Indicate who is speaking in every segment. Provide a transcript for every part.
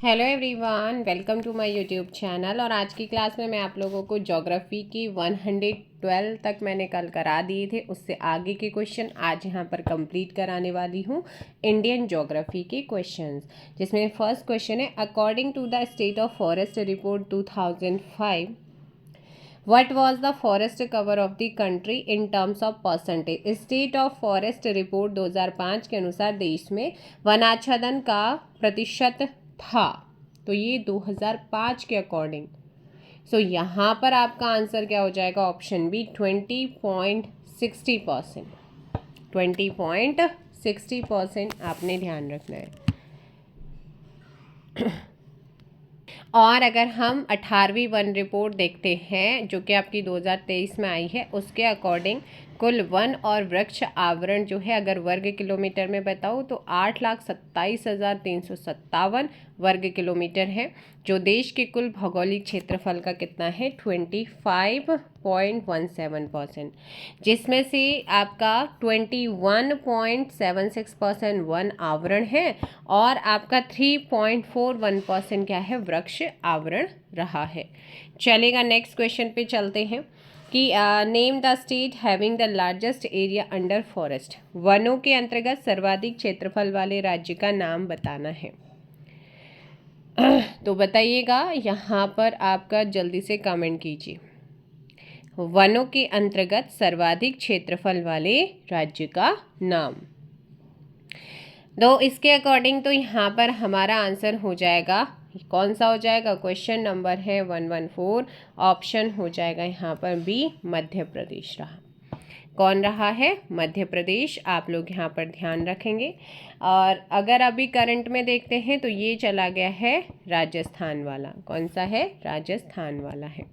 Speaker 1: Hello everyone, welcome to my YouTube channel. और आज की क्लास में मैं आप लोगों को ज्योग्राफी की 112 तक मैंने कल करा दिए थे, उससे आगे के क्वेश्चन आज यहाँ पर कंप्लीट कराने वाली हूँ। इंडियन ज्योग्राफी के क्वेश्चंस, जिसमें फर्स्ट क्वेश्चन है, according to the state of forest report 2005, What was the forest cover of the country in terms of percentage? State of forest report 2005 के अनुसार देश में वनाच्छादन का प्रतिशत था। तो ये 2005 के अकॉर्डिंग। सो यहाँ पर आपका आंसर क्या हो जाएगा? Option B 20.60%। 20.60% आपने ध्यान रखना है। और अगर हम 18वीं वन रिपोर्ट देखते हैं जो कि आपकी 2023 में आई है, उसके अकॉर्डिंग कुल वन और वृक्ष आवरण जो है, अगर वर्ग किलोमीटर में बताऊँ तो 8,27,357 वर्ग किलोमीटर है, जो देश के कुल भौगोलिक क्षेत्रफल का कितना है? 25.17%, जिसमें से आपका 21.76% वन आवरण है और आपका 3.41% क्या है? वृक्ष आवरण रहा है। चलेगा, नेक्स्ट क्वेश्चन पे चलते हैं कि name the state having the largest area under forest. वनों के अंतर्गत सर्वाधिक क्षेत्रफल वाले राज्य का नाम बताना है। तो बताइएगा, यहाँ पर आपका जल्दी से कमेंट कीजिए। वनों के अंतर्गत सर्वाधिक क्षेत्रफल वाले राज्य का नाम। तो इसके अकॉर्डिंग तो यहाँ पर हमारा आंसर हो जाएगा, कौन सा हो जाएगा? क्वेश्चन नंबर है 114, ऑप्शन हो जाएगा यहाँ पर बी, मध्य प्रदेश रहा। कौन रहा है? मध्य प्रदेश। आप लोग यहाँ पर ध्यान रखेंगे। और अगर अभी करंट में देखते हैं तो ये चला गया है राजस्थान वाला। कौन सा है? राजस्थान वाला है।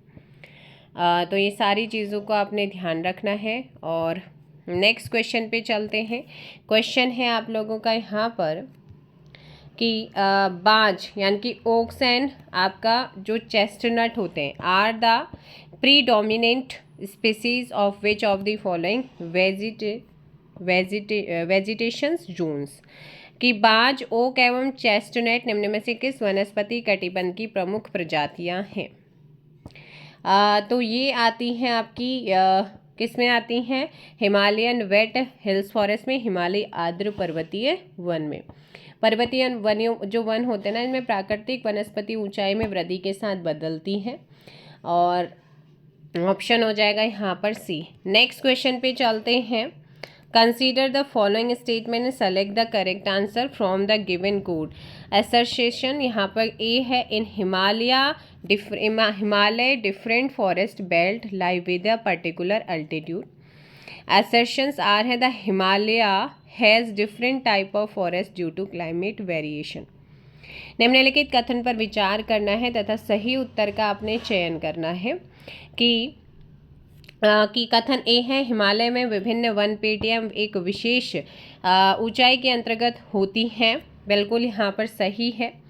Speaker 1: तो ये सारी चीज़ों को आपने ध्यान रखना है। और नेक्स्ट क्वेश्चन पे चलते हैं। क्वेश्चन है आप लोगों का यहाँ पर कि बाज यानी कि ओक्स एंड आपका जो चेस्टनट होते हैं are the predominant species of which of the following vegetations zones. कि बाज, ओक एवं चेस्टनट निम्न में से किस वनस्पति कटिबंध की प्रमुख प्रजातियां हैं? तो ये आती हैं आपकी किस में आती हैं? हिमालयन वेट हिल्स फॉरेस्ट में, हिमालय आर्द्र पर्वतीय वन में। पर्वतीय वनों जो वन होते हैं ना, इनमें प्राकृतिक वनस्पति ऊंचाई में वृद्धि के साथ बदलती हैं। और ऑप्शन हो जाएगा यहाँ पर सी। नेक्स्ट क्वेश्चन पे चलते हैं। Consider the following statement and select the correct answer from the given code. Assertion यहाँ पर ए है, in Himalaya different forest belt lie with a particular altitude. Assertions are है, the Himalaya has different type of forest due to climate variation। निम्नलिखित कथन पर विचार करना है तथा सही उत्तर का आपने चयन करना है। कि कथन ए है, हिमालय में विभिन्न वन पेटियां एक विशेष ऊंचाई के अंतर्गत होती हैं। बिल्कुल यहाँ पर सही है।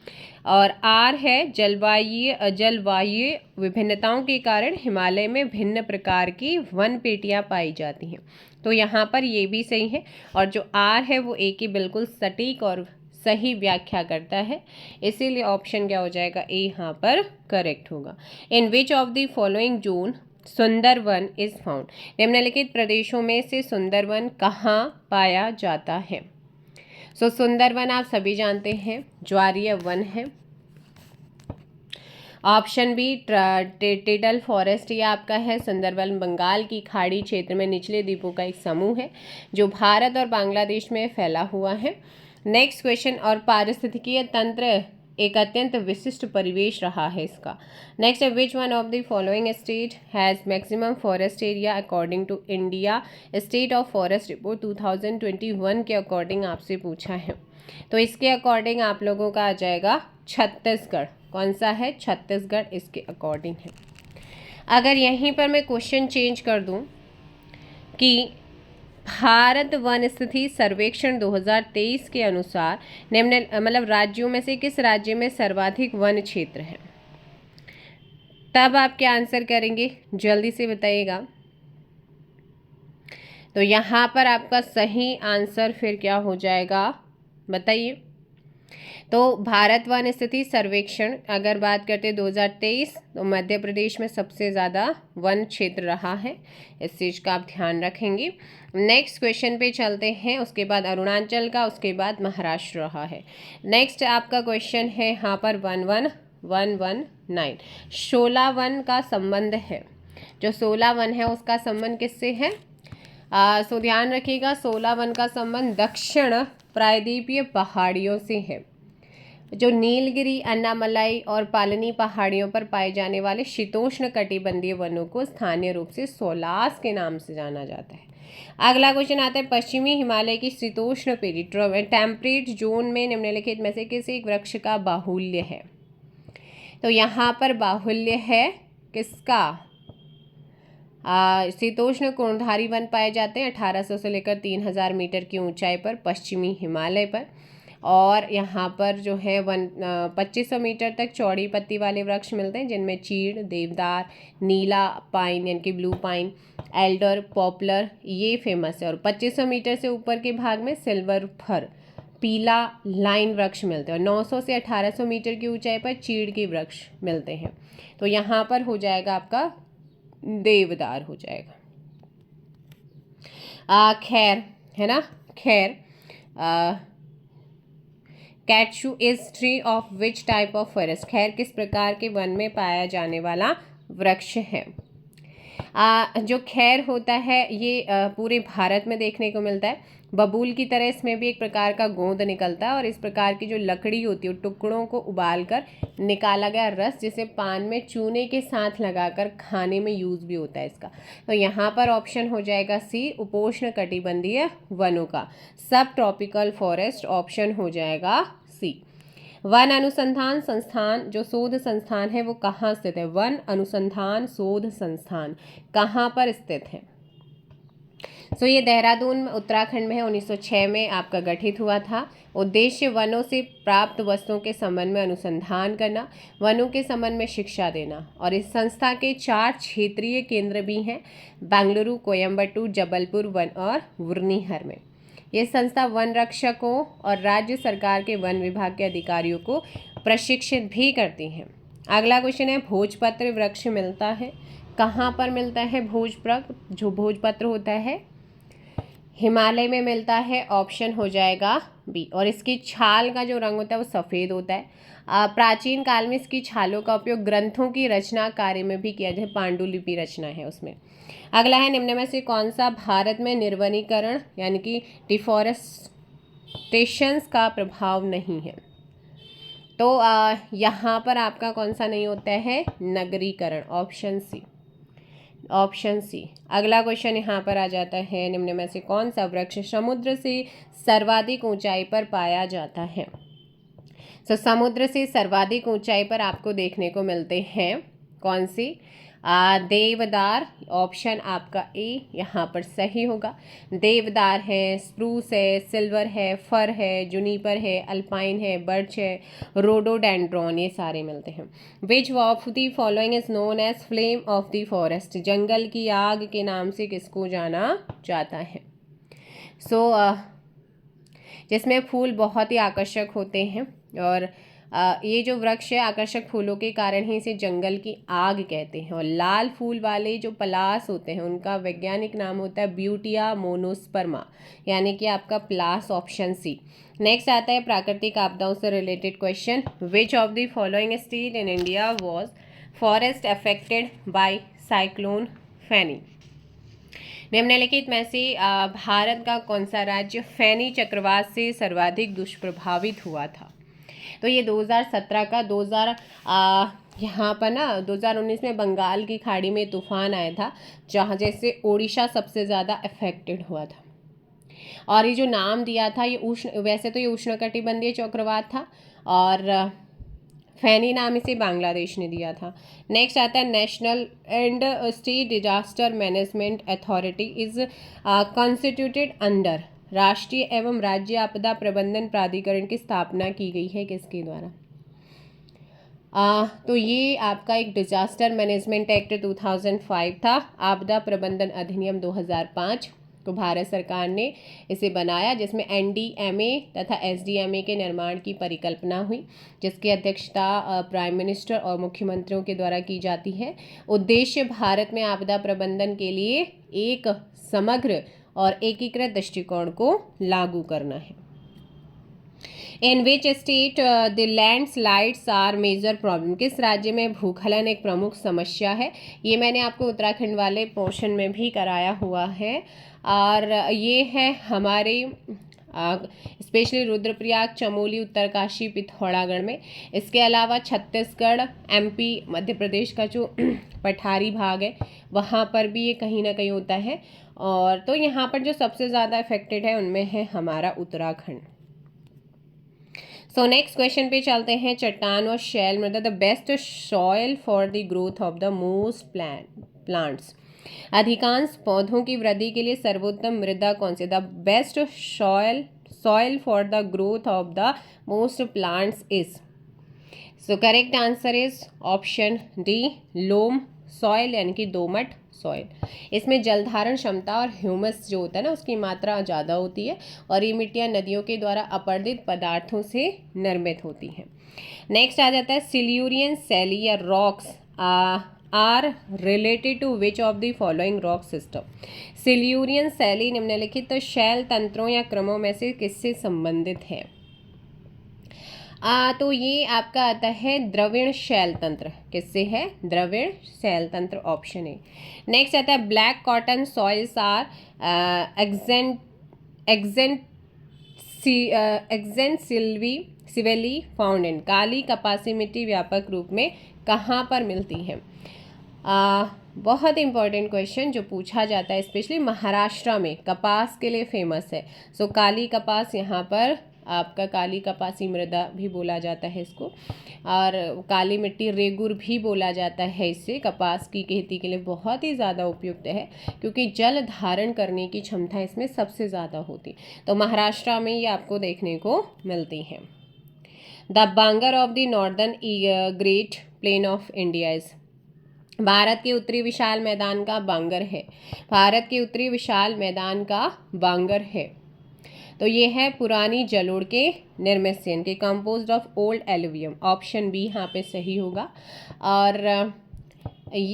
Speaker 1: और आर है, जलवायु विभिन्नताओं के कारण हिमालय में भिन्न प्रकार की वन पेटियां पाई जाती हैं। तो यहाँ पर ये भी सही है। और जो आर है वो ए की बिल्कुल सटीक और सही व्याख्या करता है, इसीलिए ऑप्शन क्या हो जाएगा? ए यहाँ पर करेक्ट होगा। In which of the following zone Sundarban is found. निम्नलिखित प्रदेशों में से सुंदरवन कहाँ पाया जाता है? सो सुंदरवन आप सभी जानते हैं ज्वारीय वन है। ऑप्शन बी टिडल फॉरेस्ट, ये आपका है। सुंदरवन बंगाल की खाड़ी क्षेत्र में निचले द्वीपों का एक समूह है जो भारत और बांग्लादेश में फैला हुआ है। नेक्स्ट क्वेश्चन, और पारिस्थितिकीय तंत्र एक अत्यंत विशिष्ट परिवेश रहा है इसका। नेक्स्ट है, which one of the following state has maximum forest area according to India state of forest report 2021 के अकॉर्डिंग आपसे पूछा है। तो इसके अकॉर्डिंग आप लोगों का आ जाएगा छत्तीसगढ़। कौन सा है? छत्तीसगढ़ इसके अकॉर्डिंग है। अगर यहीं पर मैं क्वेश्चन चेंज कर दूं कि भारत वन स्थिति सर्वेक्षण 2023 के अनुसार निम्न मतलब राज्यों में से किस राज्य में सर्वाधिक वन क्षेत्र है, तब आप क्या आंसर करेंगे? जल्दी से बताइएगा। तो यहाँ पर आपका सही आंसर फिर क्या हो जाएगा? बताइए। तो भारत वन स्थिति सर्वेक्षण अगर बात करते हैं 2023, तो मध्य प्रदेश में सबसे ज़्यादा वन क्षेत्र रहा है, इस चीज़ का आप ध्यान रखेंगे। नेक्स्ट क्वेश्चन पे चलते हैं, उसके बाद अरुणाचल का, उसके बाद महाराष्ट्र रहा है। नेक्स्ट आपका क्वेश्चन है यहाँ पर 11119, 16 वन का संबंध है। जो 16 वन है उसका संबंध किससे है? सो ध्यान रखिएगा, 16 वन का संबंध दक्षिण प्रायद्वीपीय पहाड़ियों से है। जो नीलगिरी, अन्नामलाई और पालनी पहाड़ियों पर पाए जाने वाले शीतोष्ण कटिबंधीय वनों को स्थानीय रूप से सोलास के नाम से जाना जाता है। अगला क्वेश्चन आता है, पश्चिमी हिमालय की शीतोष्ण पेरी टेम्परेट जोन में निम्नलिखित में से किस एक वृक्ष का बाहुल्य है? तो यहाँ पर बाहुल्य है किसका? शीतोष्ण कोणधारी वन पाए जाते हैं 1800 से लेकर 3000 मीटर की ऊंचाई पर पश्चिमी हिमालय पर। और यहाँ पर जो है 2500 मीटर तक चौड़ी पत्ती वाले वृक्ष मिलते हैं, जिनमें चीड़, देवदार, नीला पाइन यानी कि ब्लू पाइन, एल्डर, पॉपुलर ये फेमस है। और 2500 मीटर से ऊपर के भाग में सिल्वर फर, पीला लाइन वृक्ष मिलते हैं। और 900 से 1800 मीटर की ऊंचाई पर चीड़ के वृक्ष मिलते हैं। तो यहाँ पर हो जाएगा आपका देवदार हो जाएगा। खैर है ना, khair catechu is tree of which type of forest, खैर किस प्रकार के वन में पाया जाने वाला वृक्ष है? जो खैर होता है ये पूरे भारत में देखने को मिलता है। बबूल की तरह इसमें भी एक प्रकार का गोंद निकलता है, और इस प्रकार की जो लकड़ी होती है टुकड़ों को उबालकर निकाला गया रस, जिसे पान में चूने के साथ लगाकर खाने में यूज़ भी होता है इसका। तो यहाँ पर ऑप्शन हो जाएगा सी, उपोष्ण कटिबंधीय वनों का सब ट्रॉपिकल फॉरेस्ट, ऑप्शन हो जाएगा सी। वन अनुसंधान संस्थान जो शोध संस्थान है वो कहाँ स्थित है? वन अनुसंधान शोध संस्थान कहाँ पर स्थित है? सो ये देहरादून उत्तराखंड में है, 1906 में आपका गठित हुआ था। उद्देश्य वनों से प्राप्त वस्तुओं के संबंध में अनुसंधान करना, वनों के संबंध में शिक्षा देना। और इस संस्था के 4 क्षेत्रीय केंद्र भी हैं, बेंगलुरु, कोयम्बटूर, जबलपुर वन और वुर्नीहर में। ये संस्था वन रक्षकों और राज्य सरकार के वन विभाग के अधिकारियों को प्रशिक्षित भी करती हैं। अगला क्वेश्चन है, भोजपत्र वृक्ष मिलता है कहाँ पर मिलता है? भोजपत्र जो भोजपत्र होता है हिमालय में मिलता है, ऑप्शन हो जाएगा बी। और इसकी छाल का जो रंग होता है वो सफ़ेद होता है। प्राचीन काल में इसकी छालों का उपयोग ग्रंथों की रचना कार्य में भी किया जाए, पांडुलिपि रचना है उसमें। अगला है, निम्न में से कौन सा भारत में निर्वनीकरण यानी कि डिफॉरेस्टेशंस का प्रभाव नहीं है? तो यहाँ पर आपका कौन सा नहीं होता है? नगरीकरण, ऑप्शन सी, ऑप्शन सी। अगला क्वेश्चन यहाँ पर आ जाता है, निम्न में से कौन सा वृक्ष समुद्र से सर्वाधिक ऊंचाई पर पाया जाता है? तो समुद्र से सर्वाधिक ऊंचाई पर आपको देखने को मिलते हैं कौन सी? देवदार, ऑप्शन आपका ए यहाँ पर सही होगा। देवदार है, स्प्रूस है, सिल्वर है, फर है, जुनिपर है, अल्पाइन है, बर्च है, रोडोडेंड्रॉन, ये सारे मिलते हैं। Which of the following is known as flame of the forest, जंगल की आग के नाम से किसको जाना जाता है? जिसमें फूल बहुत ही आकर्षक होते हैं, और ये जो वृक्ष है आकर्षक फूलों के कारण ही इसे जंगल की आग कहते हैं। और लाल फूल वाले जो पलास होते हैं उनका वैज्ञानिक नाम होता है ब्यूटिया मोनोस्पर्मा, यानी कि आपका प्लास, ऑप्शन सी। नेक्स्ट आता है प्राकृतिक आपदाओं से related question. Which of the following state in India was forest affected by cyclone Fani, निम्नलिखित में से भारत का कौन सा राज्य फैनी चक्रवात से सर्वाधिक दुष्प्रभावित हुआ था? तो ये 2017 का यहाँ पर ना 2019 में बंगाल की खाड़ी में तूफान आया था, जहाँ जैसे ओडिशा सबसे ज़्यादा अफेक्टेड हुआ था। और ये जो नाम दिया था ये वैसे तो ये उष्णकटिबंधीय चक्रवात था, और फैनी नाम इसे बांग्लादेश ने दिया था। नेक्स्ट आता है, national and state disaster management authority is constituted under, राष्ट्रीय एवं राज्य आपदा प्रबंधन प्राधिकरण की स्थापना की गई है किसके द्वारा? तो ये आपका एक डिजास्टर मैनेजमेंट एक्ट 2005 था, आपदा प्रबंधन अधिनियम 2005, को भारत सरकार ने इसे बनाया, जिसमें NDMA तथा SDMA के निर्माण की परिकल्पना हुई, जिसकी अध्यक्षता प्राइम मिनिस्टर और मुख्यमंत्रियों के द्वारा की जाती है। उद्देश्य भारत में आपदा प्रबंधन के लिए एक समग्र और एकीकृत दृष्टिकोण को लागू करना है। In which state the landslides are major problem, किस राज्य में भूस्खलन एक प्रमुख समस्या है। ये मैंने आपको उत्तराखंड वाले पोर्शन में भी कराया हुआ है, और ये है हमारे स्पेशली रुद्रप्रयाग, चमोली, उत्तरकाशी, पिथौरागढ़ में। इसके अलावा छत्तीसगढ़, MP, मध्य प्रदेश का जो पठारी भाग है वहाँ पर भी ये कहीं ना कहीं होता है, और तो यहाँ पर जो सबसे ज़्यादा अफेक्टेड है उनमें है हमारा उत्तराखंड। सो नेक्स्ट क्वेश्चन पे चलते हैं। चट्टान और शैल मृदा, the best soil for the growth of the most plants, अधिकांश पौधों की वृद्धि के लिए सर्वोत्तम मृदा कौन सी। The best soil for the growth of the most plants is, so correct answer is option D, loam soil, यानी कि दोमट सॉइल। इसमें जल धारण क्षमता और ह्यूमस जो होता है ना उसकी मात्रा ज़्यादा होती है, और ये मिट्टियाँ नदियों के द्वारा अपरदित पदार्थों से निर्मित होती हैं। नेक्स्ट आ जाता है सिल्यूरियन सैली या rocks are related to which of the following rock system. Silurian shale निम्नलिखित शैल तंत्रों या क्रमों में से किससे संबंधित है। तो ये आपका आता है द्रविड़ शैल तंत्र, किससे है, द्रविड़ शैल तंत्र, ऑप्शन ए। नेक्स्ट आता है black cotton soils are extensively found in, काली कपासी मिट्टी व्यापक रूप में कहाँ पर मिलती है। बहुत इंपॉर्टेंट क्वेश्चन जो पूछा जाता है, स्पेशली महाराष्ट्र में कपास के लिए फेमस है। सो काली कपास, यहाँ पर आपका काली कपासी मृदा भी बोला जाता है इसको, और काली मिट्टी रेगुर भी बोला जाता है इसे। कपास की खेती के लिए बहुत ही ज़्यादा उपयुक्त है, क्योंकि जल धारण करने की क्षमता इसमें सबसे ज़्यादा होती, तो महाराष्ट्र में ये आपको देखने को मिलती है। The Bangar of the northern great plain of India is, Bharat के उत्तरी विशाल मैदान का बांगर है, भारत के उत्तरी विशाल मैदान का बांगर है। तो ये है पुरानी जलोढ़ के निर्मित से, इनके composed of old alluvium, option B यहाँ पे सही होगा। और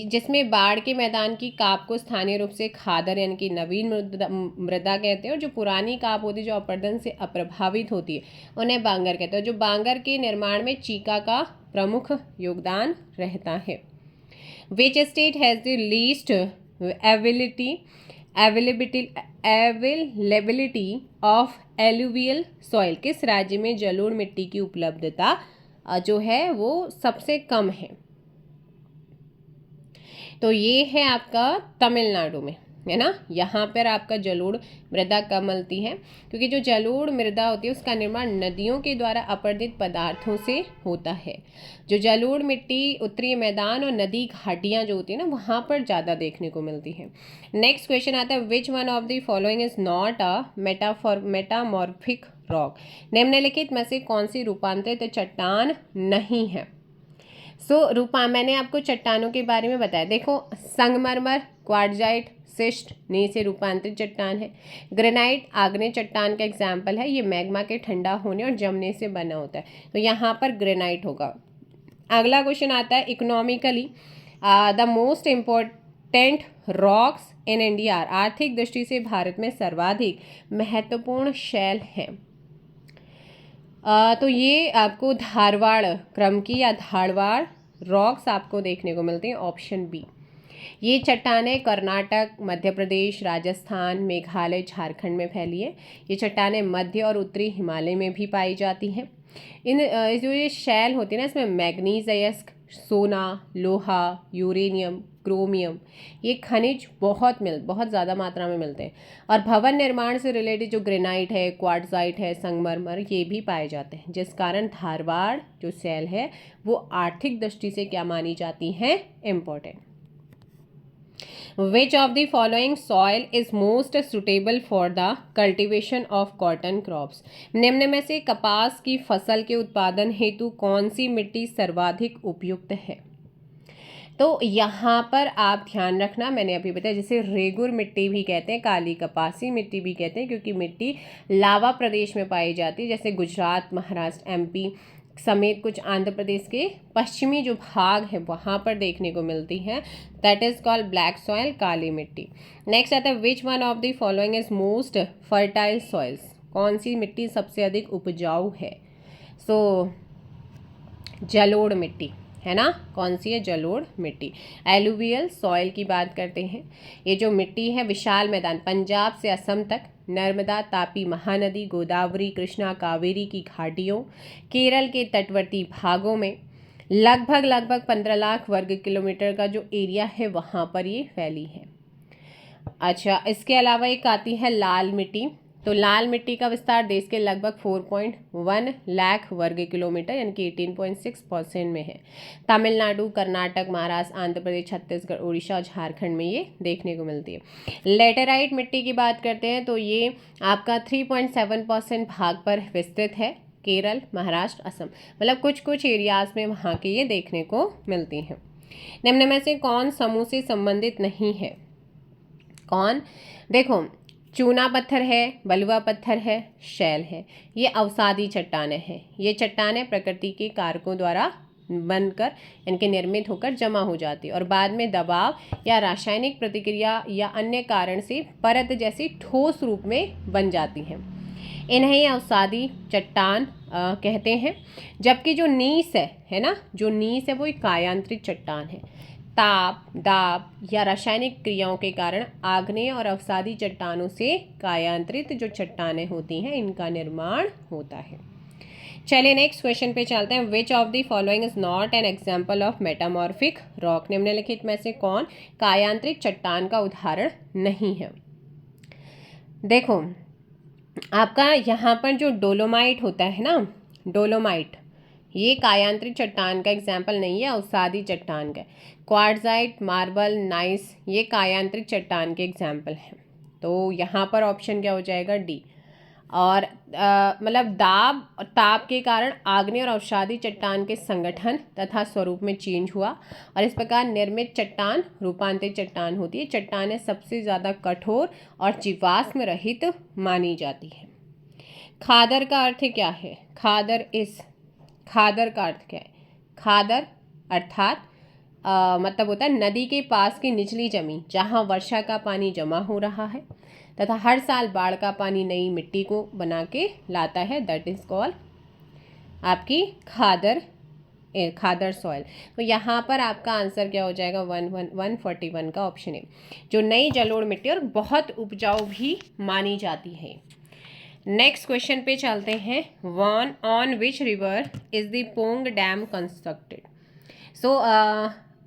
Speaker 1: जिसमें बाढ़ के मैदान की काप को स्थानीय रूप से खादर यानी कि नवीन मृदा कहते हैं, और जो पुरानी काप होती है जो अपरदन से अप्रभावित होती है उन्हें बांगर कहते हैं। जो बांगर के निर्माण में चीका का प्रमुख योगदान रहता है। Which state has the least availability of alluvial soil, किस राज्य में जलोढ़ मिट्टी की उपलब्धता जो है वो सबसे कम है। तो ये है आपका तमिलनाडु में, है ना, यहाँ पर आपका जलोढ़ मृदा कम मिलती है, क्योंकि जो जलोढ़ मृदा होती है उसका निर्माण नदियों के द्वारा अपरदित पदार्थों से होता है। जो जलोढ़ मिट्टी उत्तरी मैदान और नदी घाटियाँ जो होती है ना वहाँ पर ज़्यादा देखने को मिलती है। नेक्स्ट क्वेश्चन आता है which one of the following is not a metamorphic rock, निम्नलिखित में से कौन सी रूपांतरित चट्टान नहीं है। मैंने आपको चट्टानों के बारे में बताया, देखो संगमरमर, क्वार्टजाइट, सिस्ट नीचे रूपांतरित चट्टान है। ग्रेनाइट आग्नेय चट्टान का एग्जाम्पल है, ये मैग्मा के ठंडा होने और जमने से बना होता है, तो यहाँ पर ग्रेनाइट होगा। अगला क्वेश्चन आता है economically the most important rocks in India, आर्थिक दृष्टि से भारत में सर्वाधिक महत्वपूर्ण शैल हैं। तो ये आपको धारवाड़ क्रम की या धारवाड़ रॉक्स आपको देखने को मिलती हैं, ऑप्शन बी। ये चट्टानें कर्नाटक, मध्य प्रदेश, राजस्थान, मेघालय, झारखंड में फैली है। ये चट्टानें मध्य और उत्तरी हिमालय में भी पाई जाती हैं। इन जो ये शैल होती है ना इसमें मैग्नीज अयस्क, सोना, लोहा, यूरेनियम, क्रोमियम, ये खनिज बहुत ज़्यादा मात्रा में मिलते हैं। और भवन निर्माण से रिलेटेड जो ग्रेनाइट है, क्वार्टजाइट है, संगमरमर, ये भी पाए जाते हैं, जिस कारण धारवाड़ जो शैल है वो आर्थिक दृष्टि से क्या मानी जाती हैं, important. Which of the following soil is most suitable for the cultivation of cotton crops? निम्न में से कपास की फसल के उत्पादन हेतु कौन सी मिट्टी सर्वाधिक उपयुक्त है। तो यहाँ पर आप ध्यान रखना, मैंने अभी बताया, जैसे रेगुर मिट्टी भी कहते हैं, काली कपासी मिट्टी भी कहते हैं, क्योंकि मिट्टी लावा प्रदेश में पाई जाती है, जैसे गुजरात, महाराष्ट्र, एमपी समेत कुछ आंध्र प्रदेश के पश्चिमी जो भाग है वहाँ पर देखने को मिलती है। That is called black soil, काली मिट्टी। नेक्स्ट आता है which one of the following is most fertile soils, कौन सी मिट्टी सबसे अधिक उपजाऊ है? सो जलोढ़ मिट्टी है ना, कौन सी है? जलोढ़ मिट्टी। एलुवियल सॉइल की बात करते हैं, ये जो मिट्टी है विशाल मैदान पंजाब से असम तक, नर्मदा, तापी, महानदी, गोदावरी, कृष्णा, कावेरी की घाटियों, केरल के तटवर्ती भागों में लगभग 15 लाख वर्ग किलोमीटर का जो एरिया है वहाँ पर ये फैली है। अच्छा, इसके अलावा एक आती है लाल मिट्टी। तो लाल मिट्टी का विस्तार देश के लगभग 4.1 लाख वर्ग किलोमीटर यानी कि 18.6% में है। तमिलनाडु, कर्नाटक, महाराष्ट्र, आंध्र प्रदेश, छत्तीसगढ़, उड़ीसा और झारखंड में ये देखने को मिलती है। लेटेराइट मिट्टी की बात करते हैं तो ये आपका 3.7% भाग पर विस्तृत है, केरल, महाराष्ट्र, असम, मतलब कुछ कुछ एरियाज में वहाँ के ये देखने को मिलती हैं। निम्न में से कौन समूह से संबंधित नहीं है? कौन? देखो, चूना पत्थर है, बलुआ पत्थर है, शैल है, ये अवसादी चट्टानें हैं। ये चट्टानें प्रकृति के कारकों द्वारा बनकर इनके निर्मित होकर जमा हो जाती है और बाद में दबाव या रासायनिक प्रतिक्रिया या अन्य कारण से परत जैसी ठोस रूप में बन जाती हैं। इन्हें अवसादी चट्टान कहते हैं। जबकि जो नीस है ना, जो नीस है वो एक कायांतरित चट्टान है। ताप, दाब या रासायनिक क्रियाओं के कारण आग्नेय और अवसादी चट्टानों से कायांतरित जो चट्टानें होती हैं इनका निर्माण होता है। चलिए नेक्स्ट क्वेश्चन पे चलते हैं। Which of the following is not an example of metamorphic rock, निम्नलिखित में से कौन कायांतरित चट्टान का उदाहरण नहीं है? देखो, आपका यहाँ पर जो डोलोमाइट होता है ना, डोलोमाइट ये कायांतरित चट्टान का एग्जाम्पल नहीं है, अवसादी चट्टान का। क्वार्ट्जाइट, मार्बल, नाइस ये कायांतरित चट्टान के एग्जाम्पल हैं। तो यहाँ पर ऑप्शन क्या हो जाएगा? डी। और मतलब दाब और ताप के कारण आग्नेय और अवसादी चट्टान के संगठन तथा स्वरूप में चेंज हुआ और इस प्रकार निर्मित चट्टान रूपांतरित चट्टान होती है। चट्टानें सबसे ज़्यादा कठोर और जीवाश्म रहित मानी जाती है। खादर का अर्थ क्या है? खादर का अर्थ क्या है? खादर अर्थात मतलब होता है नदी के पास की निचली जमीन जहाँ वर्षा का पानी जमा हो रहा है तथा हर साल बाढ़ का पानी नई मिट्टी को बना के लाता है। दैट इज कॉल्ड आपकी खादर सॉइल। तो यहाँ पर आपका आंसर क्या हो जाएगा? 141 का ऑप्शन है, जो नई जलोढ़ मिट्टी और बहुत उपजाऊ भी मानी जाती है। नेक्स्ट क्वेश्चन पे चलते हैं। One on which river is the Pong dam constructed? So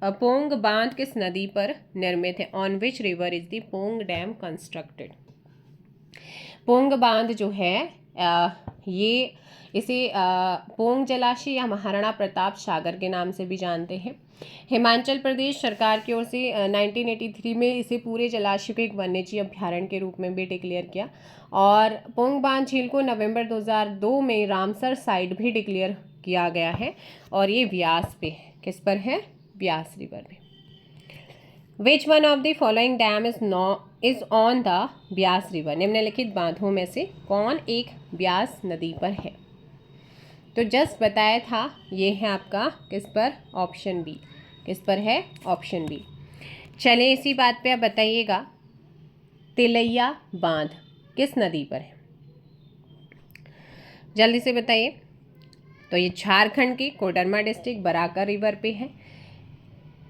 Speaker 1: Pong बांध किस नदी पर निर्मित है? On which river is the Pong dam constructed? Pong बांध जो है ये इसे पोंग जलाशय या महाराणा प्रताप सागर के नाम से भी जानते हैं। हिमाचल प्रदेश सरकार की ओर से 1983 में इसे पूरे जलाशय को एक वन्यजीव अभ्यारण्य के रूप में भी डिक्लेयर किया और पोंग बांध झील को नवंबर 2002 में रामसर साइट भी डिक्लेयर किया गया है और ये व्यास पे है। किस पर है? व्यास रिवर में। विच one of the following dam is on the Vyas river? निम्नलिखित बांधों में से कौन एक व्यास नदी पर है? तो जस्ट बताया था, ये है आपका किस पर? Option B. किस पर है? Option B. चलिए इसी बात पे आप बताइएगा, तिलैया बांध किस नदी पर है? जल्दी से बताइए। तो ये झारखंड के कोडरमा डिस्ट्रिक्ट बराकर रिवर पे है।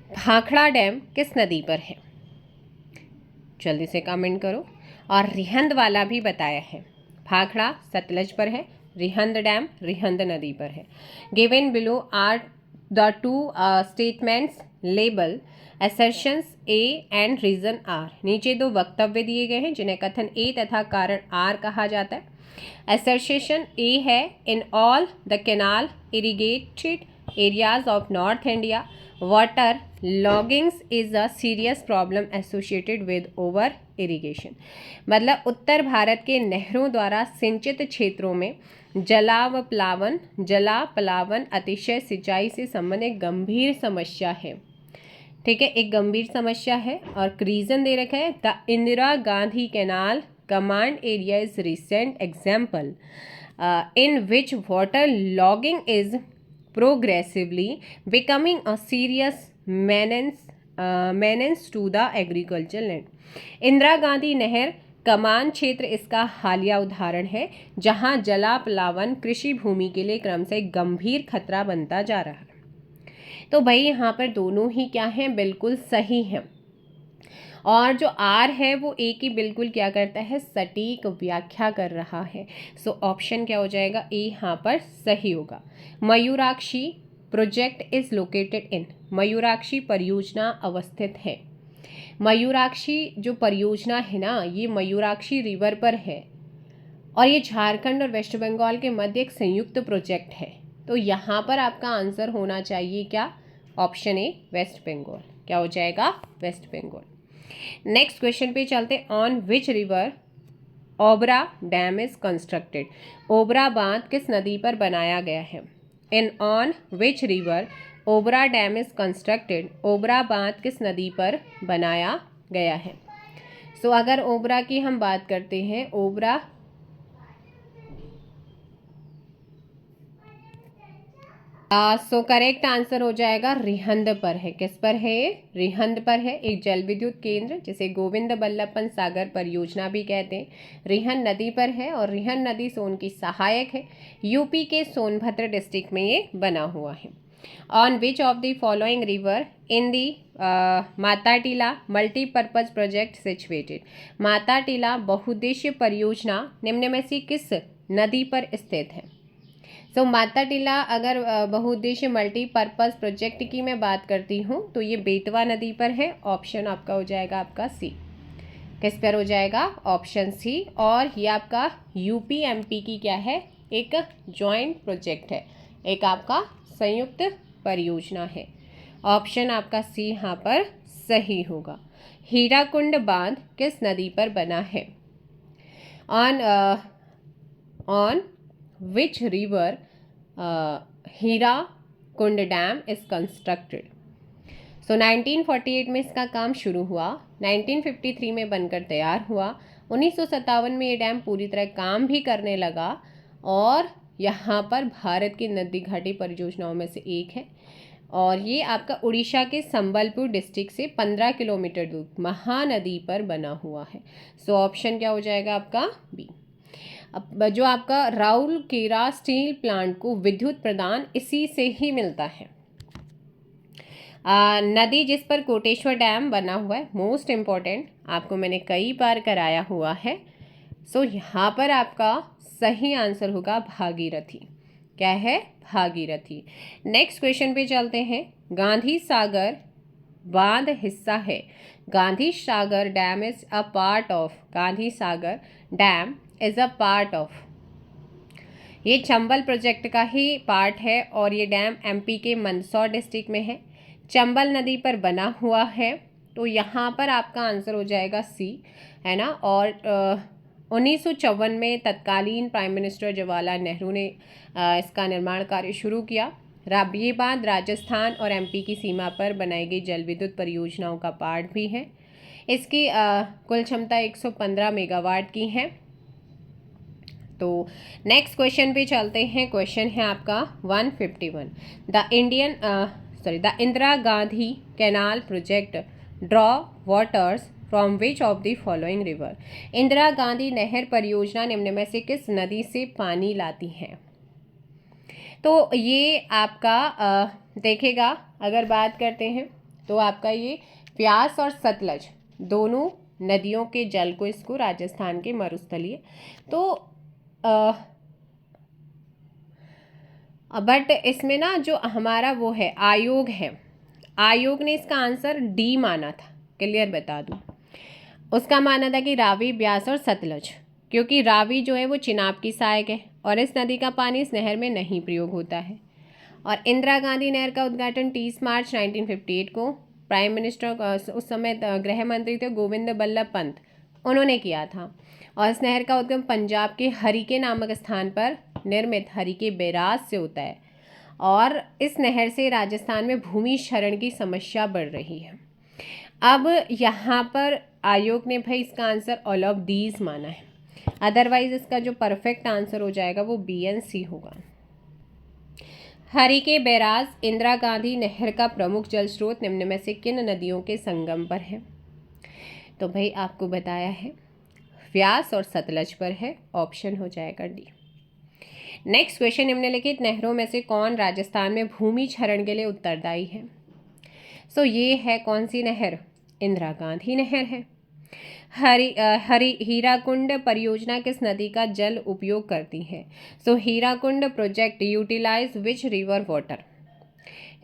Speaker 1: भाखड़ा डैम किस नदी पर है? जल्दी से कमेंट करो। और रिहंद वाला भी बताया है। भाखड़ा सतलज पर है, रिहंद डैम रिहंद नदी पर है। Given below are the two statements label assertions A and reason R. नीचे दो वक्तव्य दिए गए हैं जिन्हें कथन ए तथा कारण आर कहा जाता है। असर्शन ए है, in all the canal irrigated areas of north India water loggings is a serious problem associated with over irrigation. मतलब उत्तर भारत के नहरों द्वारा सिंचित क्षेत्रों में जलापलावन अतिशय सिंचाई से संबंधित गंभीर समस्या है। ठीक है, एक गंभीर समस्या है और रीजन दे रखा है, the Indira Gandhi canal command area is recent example in which water logging is progressively becoming a serious menace to the agricultural land. Indira Gandhi नहर कमान क्षेत्र इसका हालिया उदाहरण है जहां जलाप्लावन कृषि भूमि के लिए क्रमशः गंभीर खतरा बनता जा रहा है। तो भाई यहाँ पर दोनों ही क्या हैं, बिल्कुल सही हैं। और जो आर है वो ए की बिल्कुल क्या करता है, सटीक व्याख्या कर रहा है। सो ऑप्शन क्या हो जाएगा, ए यहाँ पर सही होगा। मयूराक्षी प्रोजेक्ट इज लोकेटेड इन, मयूराक्षी परियोजना अवस्थित है। मयूराक्षी जो परियोजना है ना, ये मयूराक्षी रिवर पर है और ये झारखंड और वेस्ट बंगाल के मध्य एक संयुक्त प्रोजेक्ट है। तो यहाँ पर आपका आंसर होना चाहिए क्या, ऑप्शन ए वेस्ट बंगाल। क्या हो जाएगा, वेस्ट बंगाल। नेक्स्ट क्वेश्चन पे चलते, on which river Obra dam is constructed, Obra बांध किस नदी पर बनाया गया है। In on which river Obra dam is constructed, Obra बांध किस नदी पर बनाया गया है। सो अगर ओबरा की हम बात करते हैं, ओबरा सो करेक्ट आंसर हो जाएगा रिहंद पर है। किस पर है, रिहंद पर है। एक जल विद्युत केंद्र जिसे गोविंद बल्लभ पंत सागर परियोजना भी कहते हैं, रिहंद नदी पर है और रिहंद नदी सोन की सहायक है। यूपी के सोनभद्र डिस्ट्रिक्ट में ये बना हुआ है। On which of the following river in the Matatila multipurpose project situated, Matatila बहुउद्देशीय परियोजना निम्न में से किस नदी पर स्थित है। सो माताटीला अगर बहुउद्देशीय मल्टीपर्पज प्रोजेक्ट की मैं बात करती हूँ तो ये बेतवा नदी पर है। ऑप्शन आपका हो जाएगा आपका सी। किस पर हो जाएगा, ऑप्शन सी। और ये आपका यूपी एमपी की क्या है, एक जॉइंट प्रोजेक्ट है, एक आपका संयुक्त परियोजना है। ऑप्शन आपका सी यहाँ पर सही होगा। हीराकुंड बांध किस नदी पर बना है। On which river Hirakud dam is constructed. So 1948 में इसका काम शुरू हुआ, 1953 में बनकर तैयार हुआ, 1957 में ये डैम पूरी तरह काम भी करने लगा और यहाँ पर भारत की नदी घाटी परियोजनाओं में से एक है। और ये आपका उड़ीसा के संबलपुर डिस्ट्रिक्ट से 15 किलोमीटर दूर महानदी पर बना हुआ है। सो ऑप्शन क्या हो जाएगा आपका बी। अब जो आपका राउरकेला स्टील प्लांट को विद्युत प्रदान इसी से ही मिलता है। नदी जिस पर कोटेश्वर डैम बना हुआ है, मोस्ट इम्पॉर्टेंट, आपको मैंने कई बार कराया हुआ है। सो यहाँ पर आपका सही आंसर होगा भागीरथी। क्या है, भागीरथी। नेक्स्ट क्वेश्चन पे चलते हैं। गांधी सागर बांध हिस्सा है, Gandhi Sagar dam is a part of, Gandhi Sagar dam is a part of, ये चंबल प्रोजेक्ट का ही पार्ट है और ये डैम एमपी के मंदसौर डिस्ट्रिक्ट में है, चंबल नदी पर बना हुआ है। तो यहाँ पर आपका आंसर हो जाएगा सी, है ना। और 1954 में तत्कालीन प्राइम मिनिस्टर जवाहरलाल नेहरू ने इसका निर्माण कार्य शुरू किया। ये बांध राजस्थान और एमपी की सीमा पर बनाई गई जल विद्युत परियोजनाओं का पार्ट भी है। इसकी कुल क्षमता 115 मेगावाट की है। तो नेक्स्ट क्वेश्चन पे चलते हैं। क्वेश्चन है आपका 151। The Indira Gandhi canal project draw waters from which of the following river, Indira Gandhi नहर परियोजना निम्न में से किस नदी से पानी लाती है। तो ये आपका देखेगा, अगर बात करते हैं तो आपका ये व्यास और सतलज दोनों नदियों के जल को इसको राजस्थान के मरुस्थलीय, तो बट इसमें ना जो हमारा वो है आयोग है, आयोग ने इसका आंसर डी माना था। क्लियर बता दूं, उसका माना था कि रावी, ब्यास और सतलज, क्योंकि रावी जो है वो चिनाब की सहायक है और इस नदी का पानी इस नहर में नहीं प्रयोग होता है। और इंदिरा गांधी नहर का उद्घाटन 30 मार्च 1958 को प्राइम मिनिस्टर, उस समय गृह मंत्री थे गोविंद बल्लभ पंत, उन्होंने किया था। और इस नहर का उद्गम पंजाब के हरिके नामक स्थान पर निर्मित हरिके बैराज से होता है। और इस नहर से राजस्थान में भूमि क्षरण की समस्या बढ़ रही है। अब यहाँ पर आयोग ने भाई इसका आंसर ऑल ऑफ दीज माना है, अदरवाइज इसका जो परफेक्ट आंसर हो जाएगा वो बी एंड सी होगा। हरिके बैराज इंदिरा गांधी नहर का प्रमुख जल स्रोत निम्न में से किन नदियों के संगम पर है? तो भाई आपको बताया है व्यास और सतलज पर है, ऑप्शन हो जाएगा डी। नेक्स्ट क्वेश्चन, निम्नलिखित नहरों में से कौन राजस्थान में भूमि क्षरण के लिए उत्तरदायी है? सो ये है कौन सी नहर? इंदिरा गांधी नहर है। हीराकुंड परियोजना किस नदी का जल उपयोग करती है? So Hirakud project utilize which river water?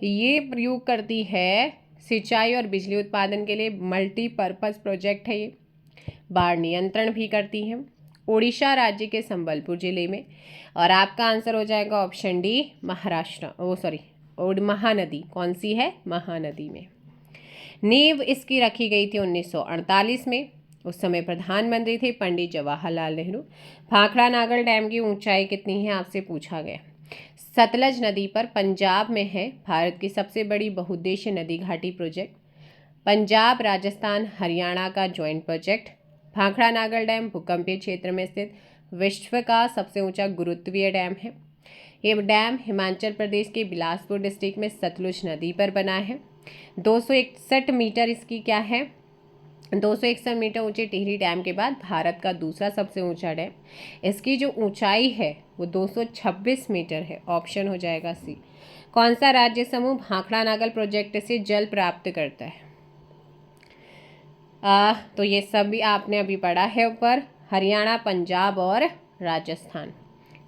Speaker 1: ये प्रयोग करती है सिंचाई और बिजली उत्पादन के लिए, मल्टीपर्पज़ प्रोजेक्ट है ये। बाढ़ नियंत्रण भी करती है, ओडिशा राज्य के संबलपुर जिले में। और आपका आंसर हो जाएगा ऑप्शन डी, महानदी। कौन सी है? महानदी में। नींव इसकी रखी गई थी 1948 में, उस समय प्रधानमंत्री थे पंडित जवाहरलाल नेहरू। भाखड़ा नागल डैम की ऊंचाई कितनी है आपसे पूछा गया। सतलज नदी पर पंजाब में है भारत की सबसे बड़ी बहुउद्देशीय नदी घाटी प्रोजेक्ट। पंजाब, राजस्थान, हरियाणा का joint project. Bhakra Nangal dam भूकंपीय क्षेत्र में स्थित विश्व का सबसे ऊंचा गुरुत्वीय डैम है। ये डैम हिमाचल प्रदेश के बिलासपुर डिस्ट्रिक्ट में सतलुज नदी पर बना है। 261 मीटर इसकी क्या है? 261 मीटर ऊंचे टिहरी डैम के बाद भारत का दूसरा सबसे ऊंचा डैम। इसकी जो ऊंचाई है वो 226 मीटर है, ऑप्शन हो जाएगा सी। कौन सा राज्य समूह भाखड़ा नागल प्रोजेक्ट से जल प्राप्त करता है? तो ये सब भी आपने अभी पढ़ा है ऊपर, हरियाणा, पंजाब और राजस्थान।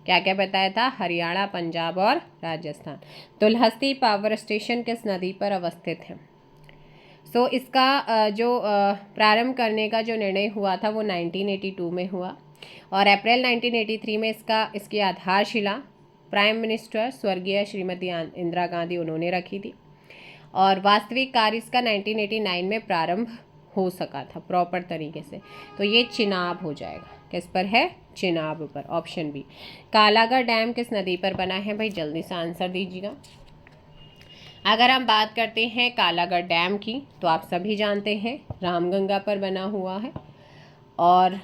Speaker 1: क्या क्या बताया था? हरियाणा, पंजाब और राजस्थान। दुलहस्ती पावर स्टेशन किस नदी पर अवस्थित है? सो इसका जो प्रारंभ करने का जो निर्णय हुआ था वो 1982 में हुआ और अप्रैल 1983 में इसकी आधारशिला प्राइम मिनिस्टर स्वर्गीय श्रीमती इंदिरा गांधी उन्होंने रखी थी और वास्तविक कार्य इसका 1989 में प्रारंभ हो सका था प्रॉपर तरीके से। तो ये चिनाब हो जाएगा। किस पर है? चिनाब पर, ऑप्शन बी। कालागढ़ डैम किस नदी पर बना है? भाई जल्दी से आंसर दीजिएगा। अगर हम बात करते हैं कालागढ़ डैम की तो आप सभी जानते हैं रामगंगा पर बना हुआ है और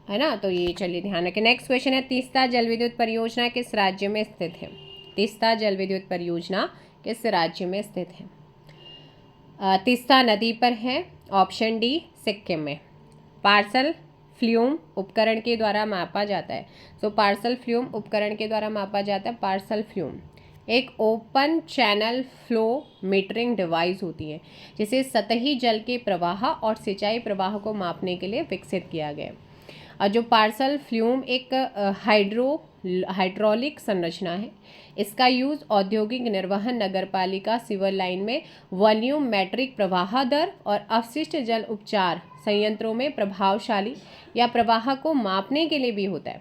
Speaker 1: है ना, तो ये चलिए ध्यान रखें। नेक्स्ट क्वेश्चन है, तीस्ता जल विद्युत परियोजना किस राज्य में स्थित है? तीस्ता जल विद्युत परियोजना किस राज्य में स्थित है? तीस्ता नदी पर है, ऑप्शन डी, सिक्किम में। पार्सल फ्लूम उपकरण के द्वारा मापा जाता है। तो पार्सल फ्लूम उपकरण के द्वारा मापा जाता है। पार्सल फ्लूम एक open channel flow metering device होती है जिसे सतही जल के प्रवाह और सिंचाई प्रवाह को मापने के लिए विकसित किया गया। और जो पार्सल फ्लूम एक हाइड्रोलिक संरचना है। इसका यूज़ औद्योगिक निर्वहन, नगरपालिका, सिवर लाइन में वॉल्यूम मैट्रिक प्रवाह दर और अपशिष्ट जल उपचार संयंत्रों में प्रभावशाली या प्रवाह को मापने के लिए भी होता है।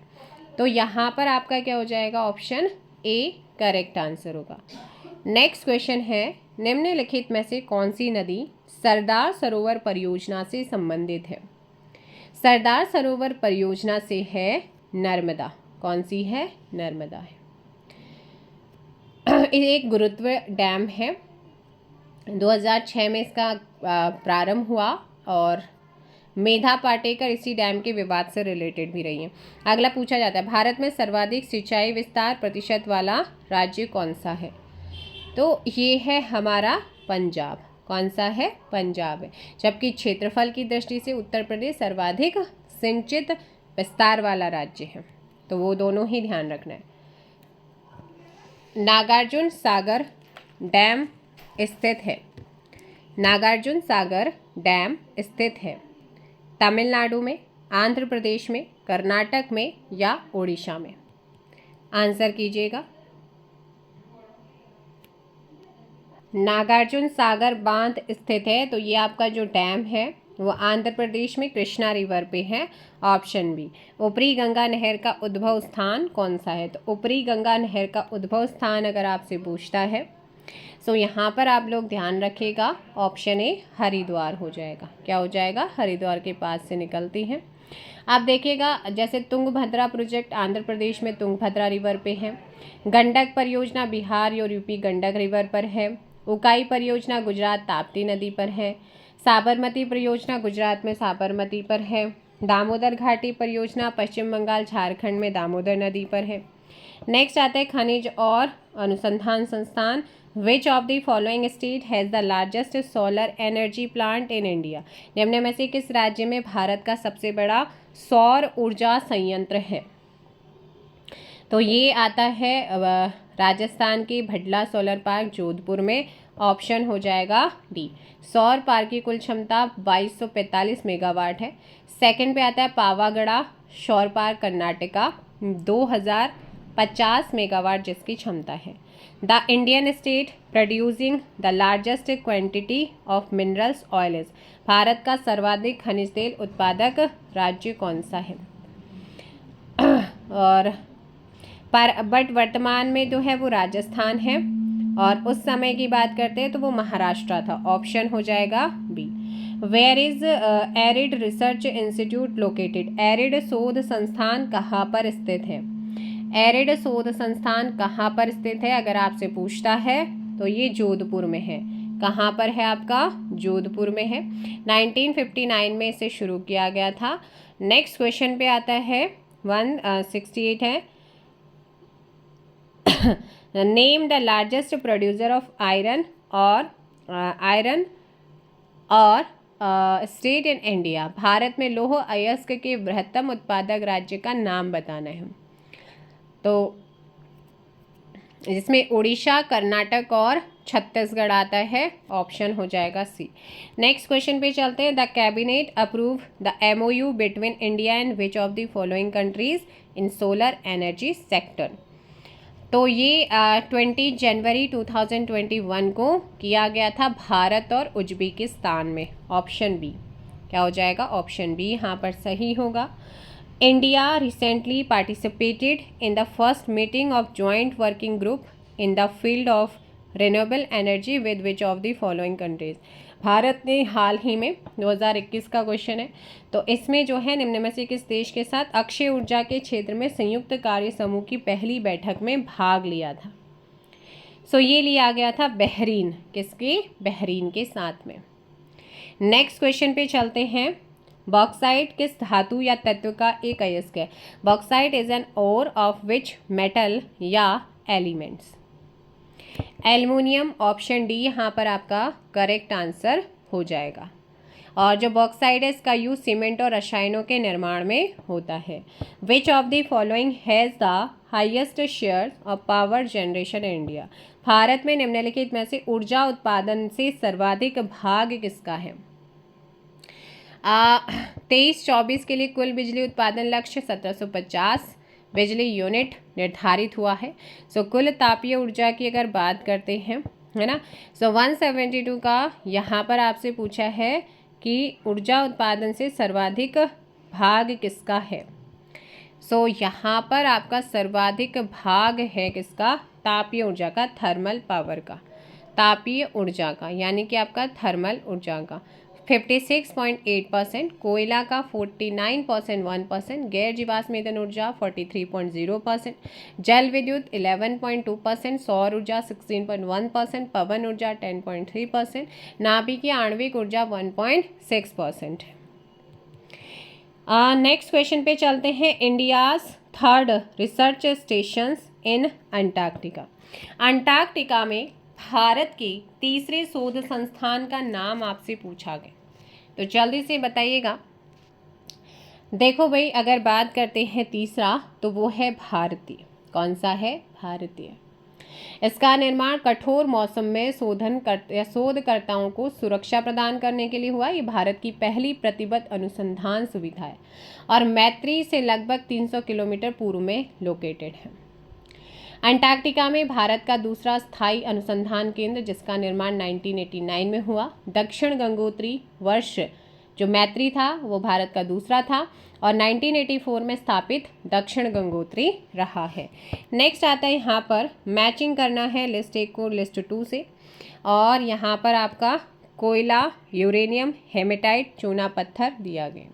Speaker 1: तो यहाँ पर आपका क्या हो जाएगा? ऑप्शन ए करेक्ट आंसर होगा। नेक्स्ट क्वेश्चन है, निम्नलिखित में से कौन सी नदी सरदार सरोवर परियोजना से संबंधित है? सरदार सरोवर परियोजना से है नर्मदा। कौन सी है? नर्मदा है। एक गुरुत्व डैम है, 2006 में इसका प्रारंभ हुआ और मेधा पाटेकर इसी डैम के विवाद से रिलेटेड भी रही है। अगला पूछा जाता है, भारत में सर्वाधिक सिंचाई विस्तार प्रतिशत वाला राज्य कौन सा है? तो ये है हमारा पंजाब। कौन सा है? पंजाब है। जबकि क्षेत्रफल की दृष्टि से उत्तर प्रदेश सर्वाधिक सिंचित विस्तार वाला राज्य है। तो वो दोनों ही ध्यान रखना है। नागार्जुन सागर डैम स्थित है। नागार्जुन सागर डैम स्थित है तमिलनाडु में, आंध्र प्रदेश में, कर्नाटक में या ओडिशा में? आंसर कीजिएगा। नागार्जुन सागर बांध स्थित है, तो ये आपका जो डैम है वो आंध्र प्रदेश में कृष्णा रिवर पे है, ऑप्शन बी। ऊपरी गंगा नहर का उद्भव स्थान कौन सा है? तो ऊपरी गंगा नहर का उद्भव स्थान अगर आपसे पूछता है तो यहाँ पर आप लोग ध्यान रखिएगा, ऑप्शन ए हरिद्वार हो जाएगा। क्या हो जाएगा? हरिद्वार के पास से निकलती है आप देखिएगा जैसे तुंगभद्रा प्रोजेक्ट आंध्र प्रदेश में तुंगभद्रा रिवर पे है, गंडक परियोजना बिहार और यूपी गंडक रिवर पर है, उकाई परियोजना गुजरात ताप्ती नदी पर है, साबरमती परियोजना गुजरात में साबरमती पर है, दामोदर घाटी परियोजना पश्चिम बंगाल झारखंड में दामोदर नदी पर है। नेक्स्ट आता है खनिज और अनुसंधान संस्थान। विच of the following state has the largest solar energy plant in India? निम्न में से किस राज्य में भारत का सबसे बड़ा सौर ऊर्जा संयंत्र है? तो ये आता है राजस्थान के भडला सोलर पार्क जोधपुर में, ऑप्शन हो जाएगा डी। सौर पार्क की कुल क्षमता 2245 मेगावाट है। सेकंड पे आता है पावागढ़ा सौर पार्क कर्नाटका 2050 मेगावाट जिसकी क्षमता है। The Indian state producing the largest quantity of minerals oils, Bharat का सर्वाधिक खनिज तेल उत्पादक राज्य कौन सा है? और बट वर्तमान में जो है वो राजस्थान है, और उस समय की बात करते हैं तो वो महाराष्ट्र था, ऑप्शन हो जाएगा B. Where is arid research institute located? Arid शोध संस्थान कहाँ पर स्थित है? एरिड शोध संस्थान कहाँ पर स्थित है अगर आपसे पूछता है तो ये जोधपुर में है। कहाँ पर है आपका? जोधपुर में है। 1959 में इसे शुरू किया गया था। नेक्स्ट क्वेश्चन पे आता है 168 है name the largest producer of iron और स्टेट इन इंडिया, भारत में लौह अयस्क के बृहत्तम उत्पादक राज्य का नाम बताना है। तो जिसमें उड़ीसा, कर्नाटक और छत्तीसगढ़ आता है, ऑप्शन हो जाएगा सी। नेक्स्ट क्वेश्चन पे चलते हैं। The cabinet approve the MOU between India and which of the following countries in solar energy sector? तो ये 20 जनवरी 2021 को किया गया था भारत और उज्बेकिस्तान में, ऑप्शन बी। क्या हो जाएगा? ऑप्शन बी यहाँ पर सही होगा। India recently participated in the first meeting of joint working group in the field of renewable energy with which of the following countries? Bharat ने हाल ही में 2021 का क्वेश्चन है, तो इसमें जो है निम्न में से किस देश के साथ अक्षय ऊर्जा के क्षेत्र में संयुक्त कार्य समूह की पहली बैठक में भाग लिया था? सो ये लिया गया था बहरीन। किसके? बहरीन के साथ में। नेक्स्ट क्वेश्चन पे चलते हैं। बॉक्साइट किस धातु या तत्व का एक अयस्क है? Bauxite is an ore of which metal या एलिमेंट्स? एल्युमिनियम, ऑप्शन डी यहाँ पर आपका करेक्ट आंसर हो जाएगा। और जो बॉक्साइड है इसका यूज सीमेंट और रसायनों के निर्माण में होता है। Which of the following has the highest share of power generation in India? Bharat में निम्नलिखित में से ऊर्जा उत्पादन से सर्वाधिक भाग किसका है? 23-24 के लिए कुल बिजली उत्पादन लक्ष्य 1750 बिजली यूनिट निर्धारित हुआ है। सो कुल तापीय ऊर्जा की अगर बात करते हैं, है ना, सो 172 का यहाँ पर आपसे पूछा है कि ऊर्जा उत्पादन से सर्वाधिक भाग किसका है? सो यहाँ पर आपका सर्वाधिक भाग है किसका? तापीय ऊर्जा का, थर्मल पावर का, तापीय ऊर्जा का, यानी कि आपका थर्मल ऊर्जा का 56.8%, कोयला का 49.1%, गैर जीवाश्म ईंधन ऊर्जा 43.0%, जल विद्युत 11.2%, सौर ऊर्जा 16.1%, पवन ऊर्जा 10.3%, नाभिकीय आणविक ऊर्जा 1.6%। नेक्स्ट क्वेश्चन पे चलते हैं। इंडियाज थर्ड रिसर्च स्टेशंस इन अंटार्कटिका। अंटार्कटिका में भारत के तीसरे शोध संस्थान का नाम आपसे पूछा गया, तो जल्दी से बताइएगा। देखो भाई, अगर बात करते हैं तीसरा तो वो है भारतीय। कौन सा है? भारतीय। इसका निर्माण कठोर मौसम में शोधकर्ताओं को सुरक्षा प्रदान करने के लिए हुआ। ये भारत की पहली प्रतिबद्ध अनुसंधान सुविधा है और मैत्री से लगभग 300 किलोमीटर पूर्व में लोकेटेड है। अंटार्कटिका में भारत का दूसरा स्थायी अनुसंधान केंद्र, जिसका निर्माण 1989 में हुआ। दक्षिण गंगोत्री वर्ष जो मैत्री था वो भारत का दूसरा था और 1984 में स्थापित दक्षिण गंगोत्री रहा है। नेक्स्ट आता है, यहाँ पर मैचिंग करना है लिस्ट 1 को लिस्ट 2 से, और यहाँ पर आपका कोयला, यूरेनियम, हेमेटाइट, चूना पत्थर दिया गया।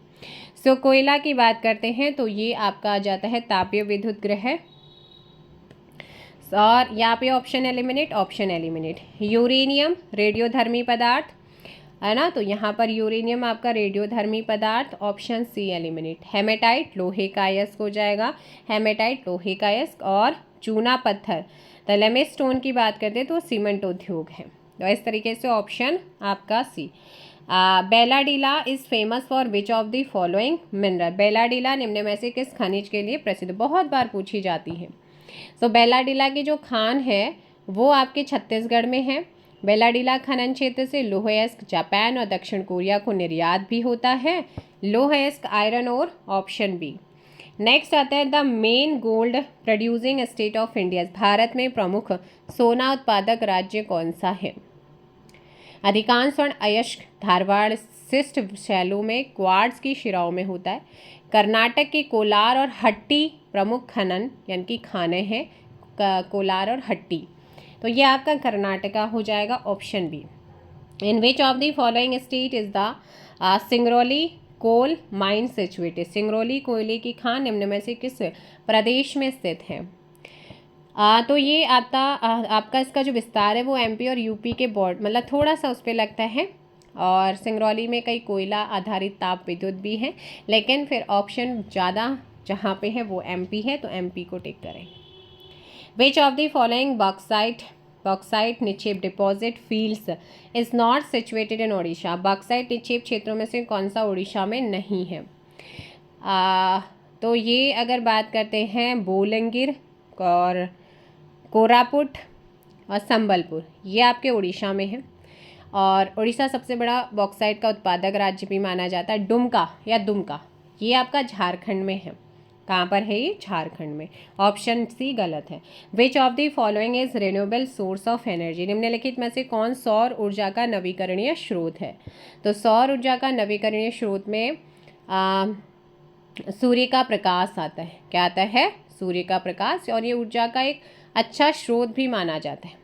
Speaker 1: सो कोयला की बात करते हैं तो ये आपका आ जाता है तापीय विद्युत गृह, और यहाँ पे ऑप्शन एलिमिनेट। यूरेनियम रेडियोधर्मी पदार्थ है ना, तो यहाँ पर यूरेनियम आपका रेडियोधर्मी पदार्थ, ऑप्शन सी एलिमिनेट। हेमेटाइट लोहे का अयस्क हो जाएगा, हेमेटाइट लोहे का अयस्क। और चूना पत्थर द लेमेस्टोन की बात करते हैं तो सीमेंट उद्योग है, तो इस तरीके से ऑप्शन आपका सी। Bailadila is famous for which of the following mineral, Bailadila निम्न में से किस खनिज के लिए प्रसिद्ध, बहुत बार पूछी जाती है। सो बेलाडीला की जो खान है वो आपके छत्तीसगढ़ में है। बेलाडीला खनन क्षेत्र से लौह अयस्क जापान और दक्षिण कोरिया को निर्यात भी होता है, लौह अयस्क आयरन और, ऑप्शन बी। नेक्स्ट आता है the main gold producing state of India, Bharat में प्रमुख सोना उत्पादक राज्य कौन सा है। अधिकांश स्वर्ण अयस्क धारवाड़ शिष्ट शैलों में क्वार्ट्ज की शिराओं में होता है। कर्नाटक की कोलार और हट्टी प्रमुख खनन यानी कि खाने हैं, कोलार और हट्टी, तो ये आपका कर्नाटका हो जाएगा, option B. In which of the following state is the Singrauli coal mine situated, Singrauli कोयले की खान निम्न में से किस प्रदेश में स्थित है। तो ये आपका इसका जो विस्तार है वो एमपी और यूपी के बॉर्ड मतलब थोड़ा सा उस पर लगता है, और सिंगरौली में कई कोयला आधारित ताप विद्युत भी है, लेकिन फिर ऑप्शन ज़्यादा जहाँ पे है वो एमपी है, तो एमपी को टिक करें। Which of the following bauxite निक्षेप deposit fields is not situated in Odisha, bauxite निक्षेप क्षेत्रों में से कौन सा उड़ीसा में नहीं है। तो ये अगर बात करते हैं बोलंगीर और कोरापुट और संबलपुर, ये आपके उड़ीसा में है, और उड़ीसा सबसे बड़ा बॉक्साइट का उत्पादक राज्य भी माना जाता है। दुमका ये आपका झारखंड में है, कहाँ पर है ये, झारखंड में, ऑप्शन सी गलत है। Which of the following is renewable source of energy, निम्नलिखित में से कौन सौर ऊर्जा का नवीकरणीय स्रोत है। तो सौर ऊर्जा का नवीकरणीय स्रोत में सूर्य का प्रकाश आता है, क्या आता है, सूर्य का प्रकाश, और ये ऊर्जा का एक अच्छा स्रोत भी माना जाता है।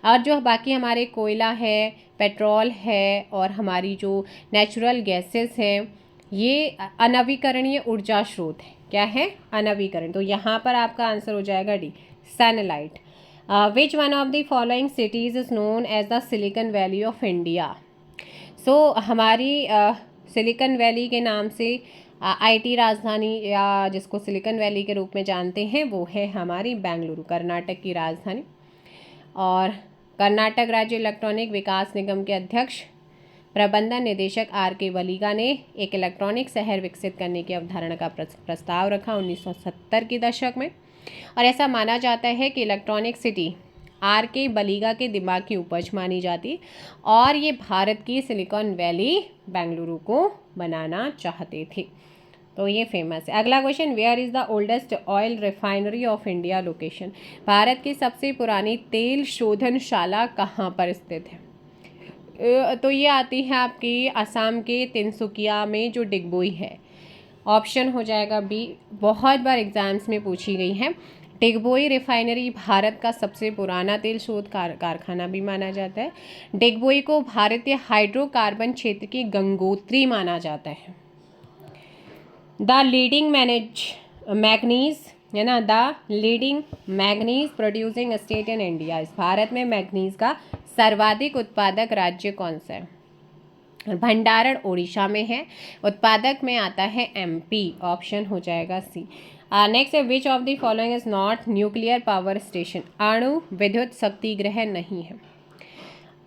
Speaker 1: और जो बाकी हमारे कोयला है, पेट्रोल है, और हमारी जो नेचुरल गैसेस हैं, ये अनवीकरणीय ऊर्जा स्रोत है, क्या है, अनवीकरण, तो यहाँ पर आपका आंसर हो जाएगा D, sunlight. Which one of the following cities is known as the silicon valley of India, so हमारी सिलिकॉन वैली के नाम से आईटी राजधानी या जिसको सिलिकॉन वैली के रूप में जानते हैं वो है हमारी बेंगलुरु, कर्नाटक की राजधानी। और कर्नाटक राज्य इलेक्ट्रॉनिक विकास निगम के अध्यक्ष प्रबंधन निदेशक आर के वलीगा ने एक इलेक्ट्रॉनिक शहर विकसित करने की अवधारणा का प्रस्ताव रखा 1970 के दशक में, और ऐसा माना जाता है कि इलेक्ट्रॉनिक सिटी आर के वलीगा के दिमाग की उपज मानी जाती, और ये भारत की सिलिकॉन वैली बेंगलुरु को बनाना चाहते थे, तो ये फेमस है। अगला question, where is the oldest oil refinery of India location, Bharat की सबसे पुरानी तेल शोधनशाला कहाँ पर स्थित है। तो ये आती है आपकी असम के तिनसुकिया में जो डिगबोई है, ऑप्शन हो जाएगा बी, बहुत बार एग्जाम्स में पूछी गई है। डिगबोई रिफाइनरी भारत का सबसे पुराना तेल शोध कारखाना भी माना जाता है। डिगबोई को भारतीय हाइड्रोकार्बन क्षेत्र की गंगोत्री माना जाता है। द लीडिंग मैग्नीज है ना, the leading manganese producing state in India, इस भारत में मैग्नीज का सर्वाधिक उत्पादक राज्य कौन सा है। भंडारण उड़ीसा में है, उत्पादक में आता है एमपी, ऑप्शन हो जाएगा सी। नेक्स्ट है which of the following is not nuclear power station, अणु विद्युत शक्ति गृह नहीं है।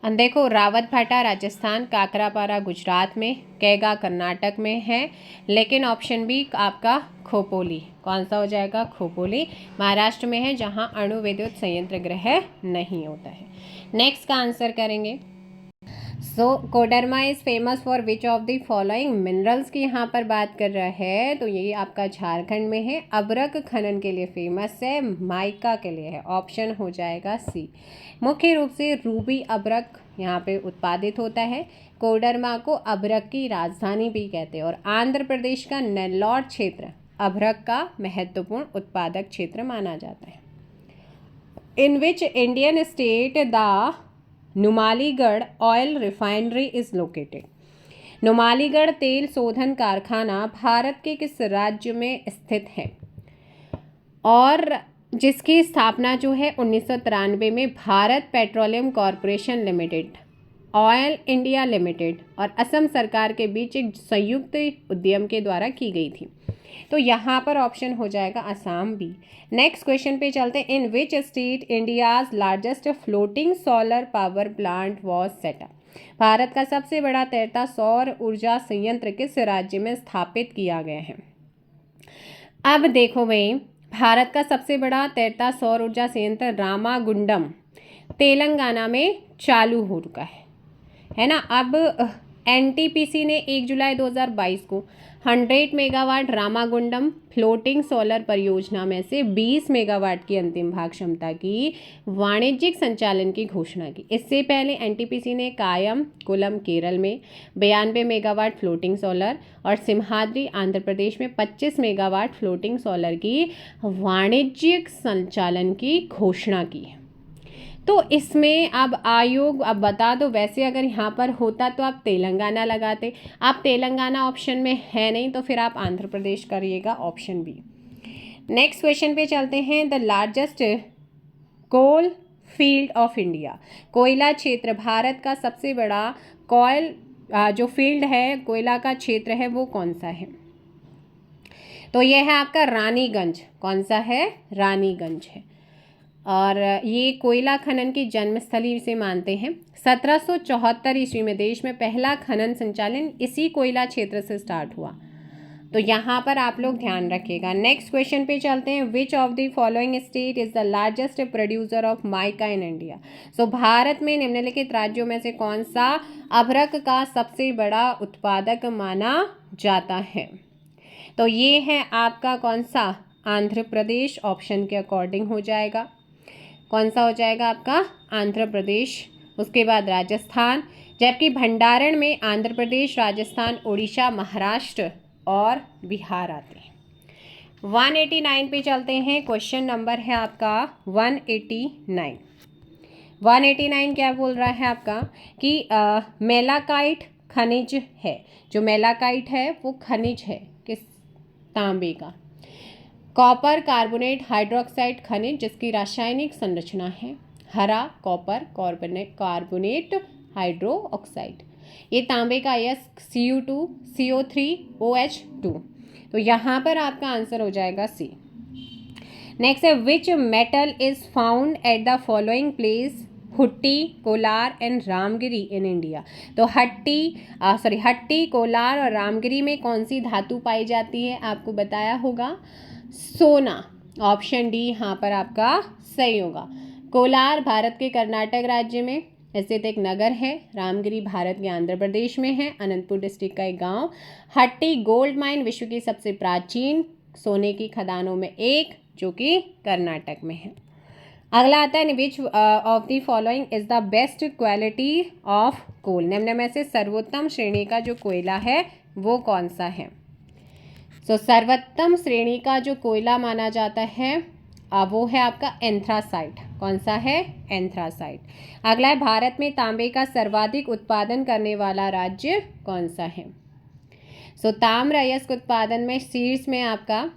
Speaker 1: देखो रावतभाटा राजस्थान, काकरापारा गुजरात में, कैगा कर्नाटक में है, लेकिन ऑप्शन बी आपका खोपोली, कौन सा हो जाएगा, खोपोली महाराष्ट्र में है, जहां अणु विद्युत संयंत्र गृह नहीं होता है। नेक्स्ट का आंसर करेंगे। So Koderma is famous for which of the following minerals की यहाँ पर बात कर रहा है, तो ये आपका झारखंड में है। अबरक खनन के लिए फेमस है, माइका के लिए है, ऑप्शन हो जाएगा सी। मुख्य रूप से रूबी अबरक यहाँ पे उत्पादित होता है। कोडरमा को अबरक की राजधानी भी कहते हैं, और आंध्र प्रदेश का नेल्लौर क्षेत्र अबरक का महत्वपूर्ण उत्पादक क्षेत्र माना जाता है। In which Indian state the Numaligarh oil refinery is located, Numaligarh तेल शोधन कारखाना भारत के किस राज्य में स्थित है और जिसकी स्थापना जो है 1993 में Bharat petroleum corporation limited, oil India limited और असम सरकार के बीच एक संयुक्त उद्यम के द्वारा की गई थी। तो यहाँ पर ऑप्शन हो जाएगा असम बी। नेक्स्ट क्वेश्चन पे चलते हैं। In which state India's largest floating solar power plant was set up. भारत का सबसे बड़ा तैरता सौर ऊर्जा संयंत्र किस राज्य में स्थापित किया गया है। अब देखो भाई, भारत का सबसे बड़ा तैरता सौर ऊर्जा संयंत्र रामागुंडम तेलंगाना में चालू हो चुका है ना। अब एनटीपीसी ने 1 जुलाई 2022 को 100 मेगावाट रामागुंडम फ्लोटिंग सोलर परियोजना में से 20 मेगावाट की अंतिम भाग क्षमता की वाणिज्यिक संचालन की घोषणा की। इससे पहले एनटीपीसी ने कायम कुलम केरल में 92 मेगावाट फ्लोटिंग सोलर और सिम्हाद्री आंध्र प्रदेश में 25 मेगावाट फ्लोटिंग सोलर की वाणिज्यिक संचालन की घोषणा की। तो इसमें अब आयोग अब बता दो, वैसे अगर यहाँ पर होता तो आप तेलंगाना लगाते, आप तेलंगाना ऑप्शन में है नहीं तो फिर आप आंध्र प्रदेश करिएगा, ऑप्शन बी। नेक्स्ट क्वेश्चन पे चलते हैं। The largest coal field of India, कोयला क्षेत्र भारत का सबसे बड़ा कोयल जो फील्ड है, कोयला का क्षेत्र है, वो कौन सा है। तो यह है आपका रानीगंज। कौन सा है, रानीगंज है। और ये कोयला खनन की जन्मस्थली से मानते हैं। 1774 ईस्वी में देश में पहला खनन संचालन इसी कोयला क्षेत्र से स्टार्ट हुआ। तो यहाँ पर आप लोग ध्यान रखिएगा। नेक्स्ट क्वेश्चन पे चलते हैं। Which of the following state is the largest producer of mica in India. So Bharat में निम्नलिखित राज्यों में से कौन सा अभ्रक का सबसे बड़ा उत्पादक माना जाता है। तो ये है आपका कौन सा, आंध्र प्रदेश, ऑप्शन के अकॉर्डिंग हो जाएगा। कौन सा हो जाएगा आपका, आंध्र प्रदेश। उसके बाद राजस्थान, जबकि भंडारण में आंध्र प्रदेश, राजस्थान, उड़ीसा, महाराष्ट्र और बिहार आते हैं। 189 पे चलते हैं। क्वेश्चन नंबर है आपका 189। 189 क्या बोल रहा है आपका कि मेलाकाइट खनिज है। जो मेलाकाइट है वो खनिज है किस, तांबे का। कॉपर कार्बोनेट हाइड्रोक्साइड खनिज जिसकी रासायनिक संरचना है हरा कॉपर कार्बोनेट हाइड्रो ऑक्साइड। ये तांबे का Cu2 CO3 OH2। तो यहाँ पर आपका आंसर हो जाएगा सी। नेक्स्ट है which metal is found at the following place Hutti, Kolar and Ramgiri in India. तो हट्टी, कोलार और रामगिरी में कौन सी धातु पाई जाती है, आपको बताया होगा, सोना। ऑप्शन डी यहाँ पर आपका सही होगा। कोलार भारत के कर्नाटक राज्य में स्थित एक नगर है। रामगिरी भारत के आंध्र प्रदेश में है, अनंतपुर डिस्ट्रिक्ट का एक गांव। हट्टी गोल्ड माइन विश्व की सबसे प्राचीन सोने की खदानों में एक, जो कि कर्नाटक में है। अगला आता है which of the following is the best quality of coal. निम्न में से सर्वोत्तम श्रेणी का जो कोयला है वो कौन सा है। सर्वोत्तम श्रेणी का जो कोयला माना जाता है वो है आपका एंथ्रासाइट। कौन सा है, एंथ्रासाइट। अगला है भारत में तांबे का सर्वाधिक उत्पादन करने वाला राज्य कौन सा है। ताम्र अयस्क उत्पादन में शीर्ष में आपका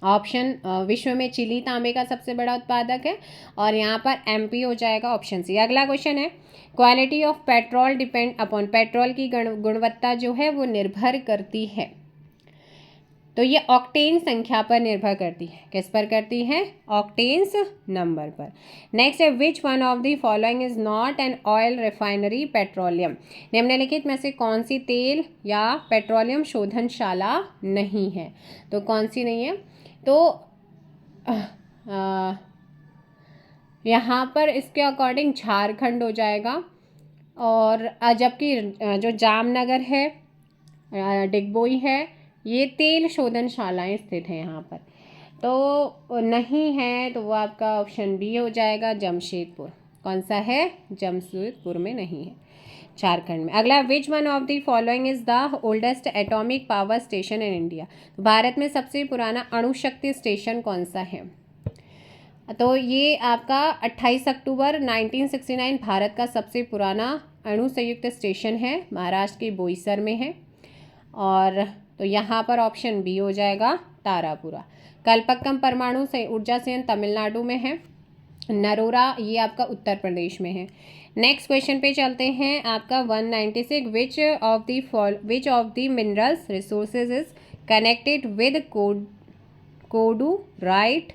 Speaker 1: ऑप्शन विश्व में चिली तांबे का सबसे बड़ा उत्पादक है और यहाँ पर एमपी हो जाएगा, ऑप्शन सी। अगला क्वेश्चन है quality of petrol depend upon. Petrol की गुणवत्ता जो है वो निर्भर करती है, तो ये ऑक्टेन संख्या पर निर्भर करती है। किस पर करती है, ऑक्टेन्स नंबर पर। नेक्स्ट है which one of the following is not an oil refinery petroleum. निम्नलिखित में से कौन सी तेल या पेट्रोलियम शोधनशाला नहीं है। तो कौन सी नहीं है, तो यहाँ पर इसके अकॉर्डिंग झारखंड हो जाएगा। और जबकि जो जामनगर है, डिगबोई है, ये तेल शोधनशालाएं स्थित हैं यहाँ पर, तो नहीं है, तो वो आपका ऑप्शन बी हो जाएगा, जमशेदपुर। कौन सा है, जमशेदपुर में नहीं है, झारखंड में। अगला विच one of the following is the oldest atomic power station in India. Bharat में सबसे पुराना अणुशक्ति स्टेशन कौन सा है। तो ये आपका 28 अक्टूबर 1969 भारत का सबसे पुराना अणु संयुक्त स्टेशन है महाराष्ट्र के बोईसर में है। और तो यहाँ पर ऑप्शन बी हो जाएगा तारापुरा। कल्पक्कम परमाणु ऊर्जा संयंत्र तमिलनाडु में है। नरोरा ये आपका उत्तर प्रदेश में है। नेक्स्ट क्वेश्चन पे चलते हैं आपका 196 which of the minerals resources is connected with kodurite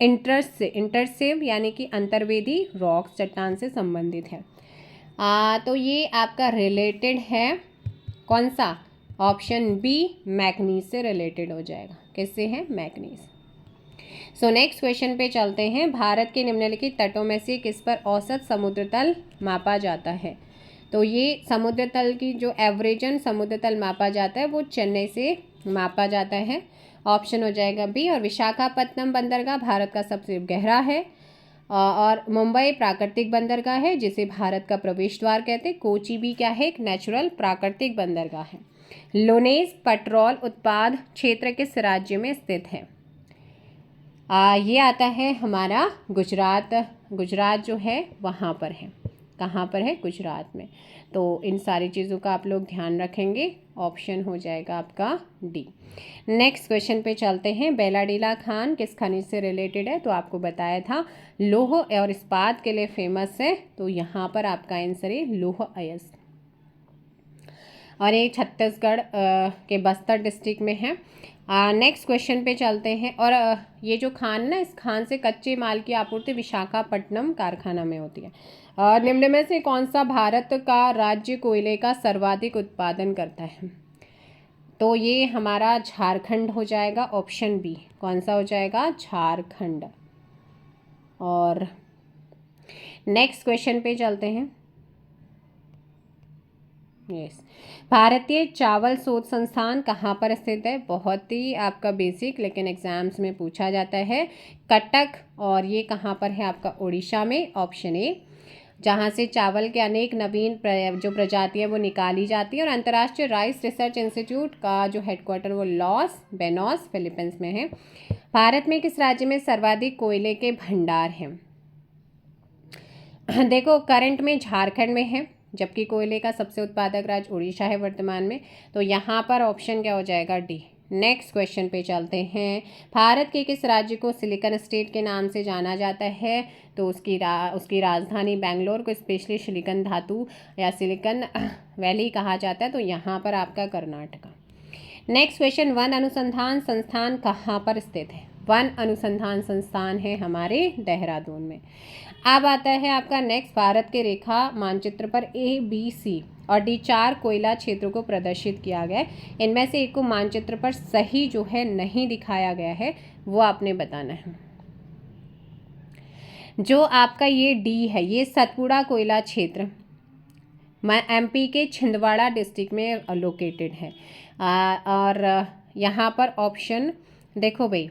Speaker 1: इंटरसेव यानी कि अंतर्वेदी रॉक्स चट्टान से संबंधित है। तो ये आपका रिलेटेड है कौन सा? ऑप्शन बी मैग्नीज से रिलेटेड हो जाएगा। किससे है? मैग्नीज। सो नेक्स्ट क्वेश्चन पे चलते हैं। भारत के निम्नलिखित तटों में से किस पर औसत समुद्र तल मापा जाता है? तो ये समुद्र तल की जो एवरेजन समुद्र तल मापा जाता है वो चेन्नई से मापा जाता है। ऑप्शन हो जाएगा बी। और विशाखापत्तनम बंदरगाह भारत का सबसे गहरा है। और मुंबई प्राकृतिक बंदरगाह है जिसे भारत का प्रवेश द्वार कहते हैं। कोची भी क्या है? एक नेचुरल प्राकृतिक बंदरगाह है। लोनेस पेट्रोल उत्पाद क्षेत्र किस राज्य में स्थित है? ये आता है हमारा गुजरात। गुजरात जो है वहाँ पर है। कहाँ पर है? गुजरात में। तो इन सारी चीज़ों का आप लोग ध्यान रखेंगे। ऑप्शन हो जाएगा आपका डी। नेक्स्ट क्वेश्चन पे चलते हैं। बेलाडीला खान किस खनिज से रिलेटेड है? तो आपको बताया था लौह और इस्पात के लिए फेमस है। तो यहाँ पर आपका आंसर है लौह अयस्क। और ये छत्तीसगढ़ के बस्तर डिस्ट्रिक्ट में है। नेक्स्ट क्वेश्चन पे चलते हैं। और ये जो खान ना, इस खान से कच्चे माल की आपूर्ति विशाखापट्टनम कारखाना में होती है। निम्न में से कौन सा भारत का राज्य कोयले का सर्वाधिक उत्पादन करता है? तो ये हमारा झारखंड हो जाएगा। Option B. कौन सा हो जाएगा? झारखंड। और नेक्स्ट क्वेश्चन पे चलते हैं। यस, भारतीय चावल शोध संस्थान कहाँ पर स्थित है? बहुत ही आपका बेसिक लेकिन एग्जाम्स में पूछा जाता है। कटक। और ये कहाँ पर है? आपका उड़ीसा में। Option A. जहाँ से चावल के अनेक नवीन जो प्रजातियाँ वो निकाली जाती है। और अंतर्राष्ट्रीय राइस रिसर्च इंस्टीट्यूट का जो हेडक्वार्टर वो लॉस बेनॉस फिलीपींस में है। भारत में किस राज्य में सर्वाधिक कोयले के भंडार हैं? देखो, करंट में झारखंड में है जबकि कोयले का सबसे उत्पादक राज्य उड़ीसा है वर्तमान में। तो यहाँ पर ऑप्शन क्या हो जाएगा? डी। नेक्स्ट क्वेश्चन पे चलते हैं। भारत के किस राज्य को सिलिकॉन स्टेट के नाम से जाना जाता है? तो उसकी राजधानी बेंगलोर को स्पेशली सिलिकॉन धातु या सिलिकॉन वैली कहा जाता है। तो यहाँ पर आपका कर्नाटका। Next question. वन अनुसंधान संस्थान कहाँ पर स्थित है? वन अनुसंधान संस्थान है हमारे देहरादून में। अब आता है आपका नेक्स्ट। भारत के रेखा मानचित्र पर ए, बी, सी और डी 4 कोयला क्षेत्रों को प्रदर्शित किया गया है। इनमें से एक को मानचित्र पर सही जो है नहीं दिखाया गया है, वो आपने बताना है। जो आपका ये डी है, ये सतपुड़ा कोयला क्षेत्र एमपी के छिंदवाड़ा डिस्ट्रिक्ट में लोकेटेड है। और यहाँ पर ऑप्शन देखो भाई,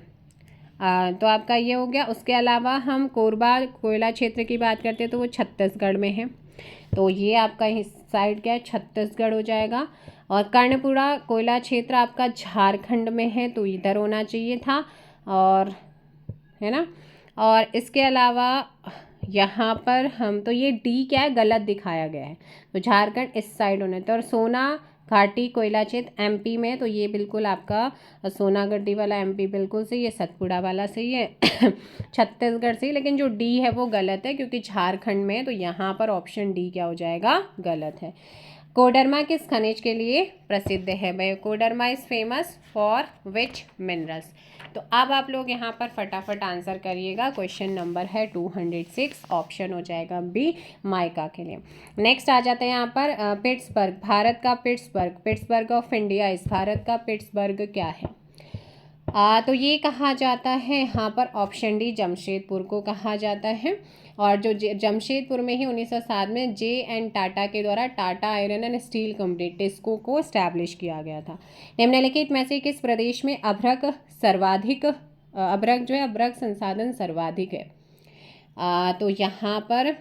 Speaker 1: तो आपका ये हो गया। उसके अलावा हम कोरबा कोयला क्षेत्र की बात करते हैं तो वो छत्तीसगढ़ में है। तो ये आपका इस साइड क्या है? छत्तीसगढ़ हो जाएगा। और कर्णपुरा कोयला क्षेत्र आपका झारखंड में है, तो इधर होना चाहिए था। और है ना। और इसके अलावा यहाँ पर हम तो ये डी क्या है? गलत दिखाया गया है। तो झारखंड इस साइड होना था। और सोना घाटी कोयला क्षेत्र एमपी में, तो ये बिल्कुल आपका सोनागढ़ी वाला एमपी बिल्कुल सही है। सतपुड़ा वाला सही है छत्तीसगढ़ सही। लेकिन जो डी है वो गलत है क्योंकि झारखंड में है। तो यहाँ पर ऑप्शन डी क्या हो जाएगा? गलत है। कोडरमा किस खनिज के लिए प्रसिद्ध है? भाई Koderma is famous for which minerals? तो अब आप लोग यहाँ पर फटाफट आंसर करिएगा। क्वेश्चन नंबर है 206। ऑप्शन हो जाएगा बी माइका के लिए। नेक्स्ट आ जाते हैं यहाँ पर पिट्सबर्ग। भारत का पिट्सबर्ग ऑफ इंडिया इस भारत का पिट्सबर्ग क्या है? तो ये कहा जाता है यहाँ पर ऑप्शन डी जमशेदपुर को कहा जाता है। और जो जमशेदपुर में ही 1907 में जे.एन. टाटा के द्वारा Tata iron and steel company TISCO को एस्टैब्लिश किया गया था। निम्नलिखित में से किस प्रदेश में अभ्रक संसाधन सर्वाधिक है? तो यहाँ पर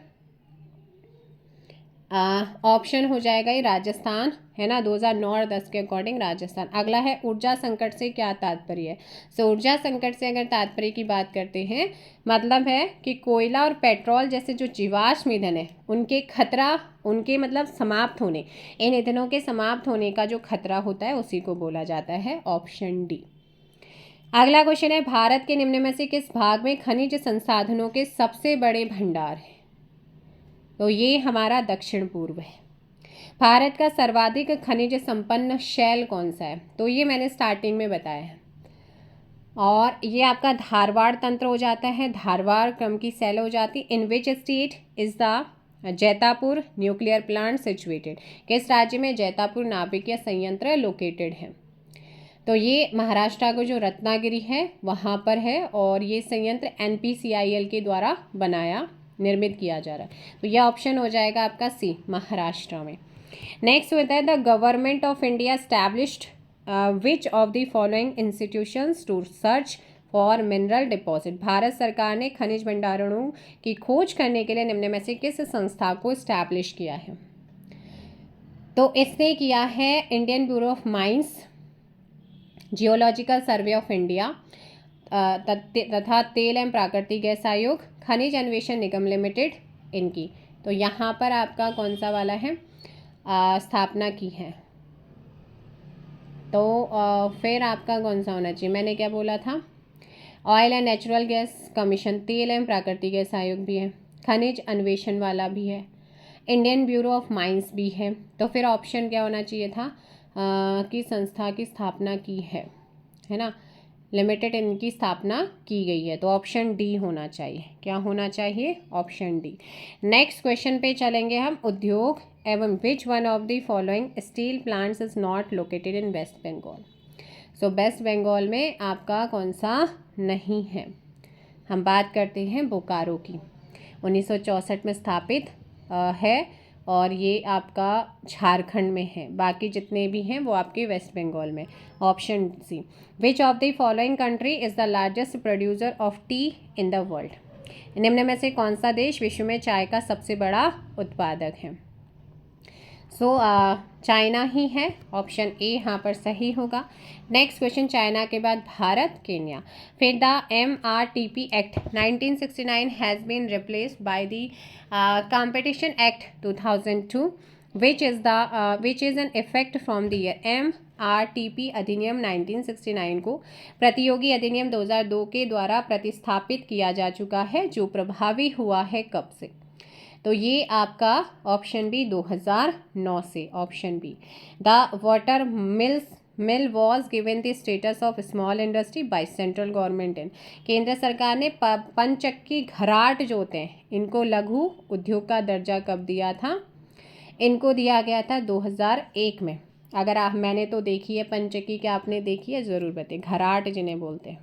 Speaker 1: ऑप्शन हो जाएगा ये राजस्थान, है ना, 2009 और 10 के अकॉर्डिंग राजस्थान। अगला है ऊर्जा संकट से क्या तात्पर्य है। सो ऊर्जा संकट से अगर तात्पर्य की बात करते हैं, मतलब है कि कोयला और पेट्रोल जैसे जो जीवाश्म ईंधन है उनके खतरा, उनके मतलब समाप्त होने, इन ईंधनों के समाप्त होने का जो खतरा होता है उसी को बोला जाता है ऑप्शन डी। अगला क्वेश्चन है, भारत के निम्न में से किस भाग में खनिज संसाधनों के सबसे बड़े भंडार हैं। तो ये हमारा दक्षिण पूर्व है। भारत का सर्वाधिक खनिज संपन्न शैल कौन सा है। तो ये मैंने स्टार्टिंग में बताया है, और ये आपका धारवाड़ तंत्र हो जाता है, धारवाड़ क्रम की शैल हो जाती। In which state is the Jaitapur nuclear plant situated. किस राज्य में जैतापुर नाभिकीय संयंत्र लोकेटेड है। तो ये महाराष्ट्र का जो रत्नागिरी है वहाँ पर है, और ये संयंत्र NPCIL के द्वारा बनाया निर्मित किया जा रहा है। तो यह ऑप्शन हो जाएगा आपका सी, महाराष्ट्र में। नेक्स्ट होता है, the government of India established which of the following institutions to search for mineral deposit. Bharat सरकार ने खनिज भंडारणों की खोज करने के लिए निम्न में से किस संस्था को एस्टैब्लिश किया है। तो इसने किया है Indian bureau of mines, geological survey of India तथा तेल एवं प्राकृतिक गैस आयोग, खनिज अन्वेषण निगम लिमिटेड, इनकी। तो यहाँ पर आपका कौन सा वाला है, स्थापना की है। तो फिर आपका कौन सा होना चाहिए, मैंने क्या बोला था, oil and natural gas commission, तेल एवं प्राकृतिक गैस आयोग भी है, खनिज अन्वेषण वाला भी है, इंडियन ब्यूरो ऑफ माइंस भी है। तो फिर ऑप्शन क्या होना चाहिए था, की संस्था की स्थापना की है ना, लिमिटेड, इनकी स्थापना की गई है। तो ऑप्शन डी होना चाहिए। क्या होना चाहिए, ऑप्शन डी। नेक्स्ट क्वेश्चन पे चलेंगे हम, उद्योग एवं which one of the following steel plants is not located in West Bengal. So West Bengal में आपका कौन सा नहीं है। हम बात करते हैं बोकारो की, 1964 में स्थापित है, और ये आपका झारखंड में है, बाकी जितने भी हैं वो आपके वेस्ट बंगाल में। Option C, which of the following country is the largest producer of tea in the world. निम्न में से कौन सा देश विश्व में चाय का सबसे बड़ा उत्पादक है। सो चाइना ही है, ऑप्शन ए यहाँ पर सही होगा। नेक्स्ट क्वेश्चन, चाइना के बाद भारत, केन्या। फिर the MRTP act 1969 has been replaced by the competition act 2002 which is in effect from the year. MRTP अधिनियम 1969 को प्रतियोगी अधिनियम 2002 के द्वारा प्रतिस्थापित किया जा चुका है, जो प्रभावी हुआ है कब से। तो ये आपका ऑप्शन बी 2009 से, option B. The water mill was given the status of small industry by central government in. केंद्र सरकार ने पंचक्की घराट जो होते हैं इनको लघु उद्योग का दर्जा कब दिया था। इनको दिया गया था 2001 में। अगर आप, मैंने तो देखी है पंचक्की, क्या आपने देखी है, ज़रूर बताइए, घराट जिन्हें बोलते हैं।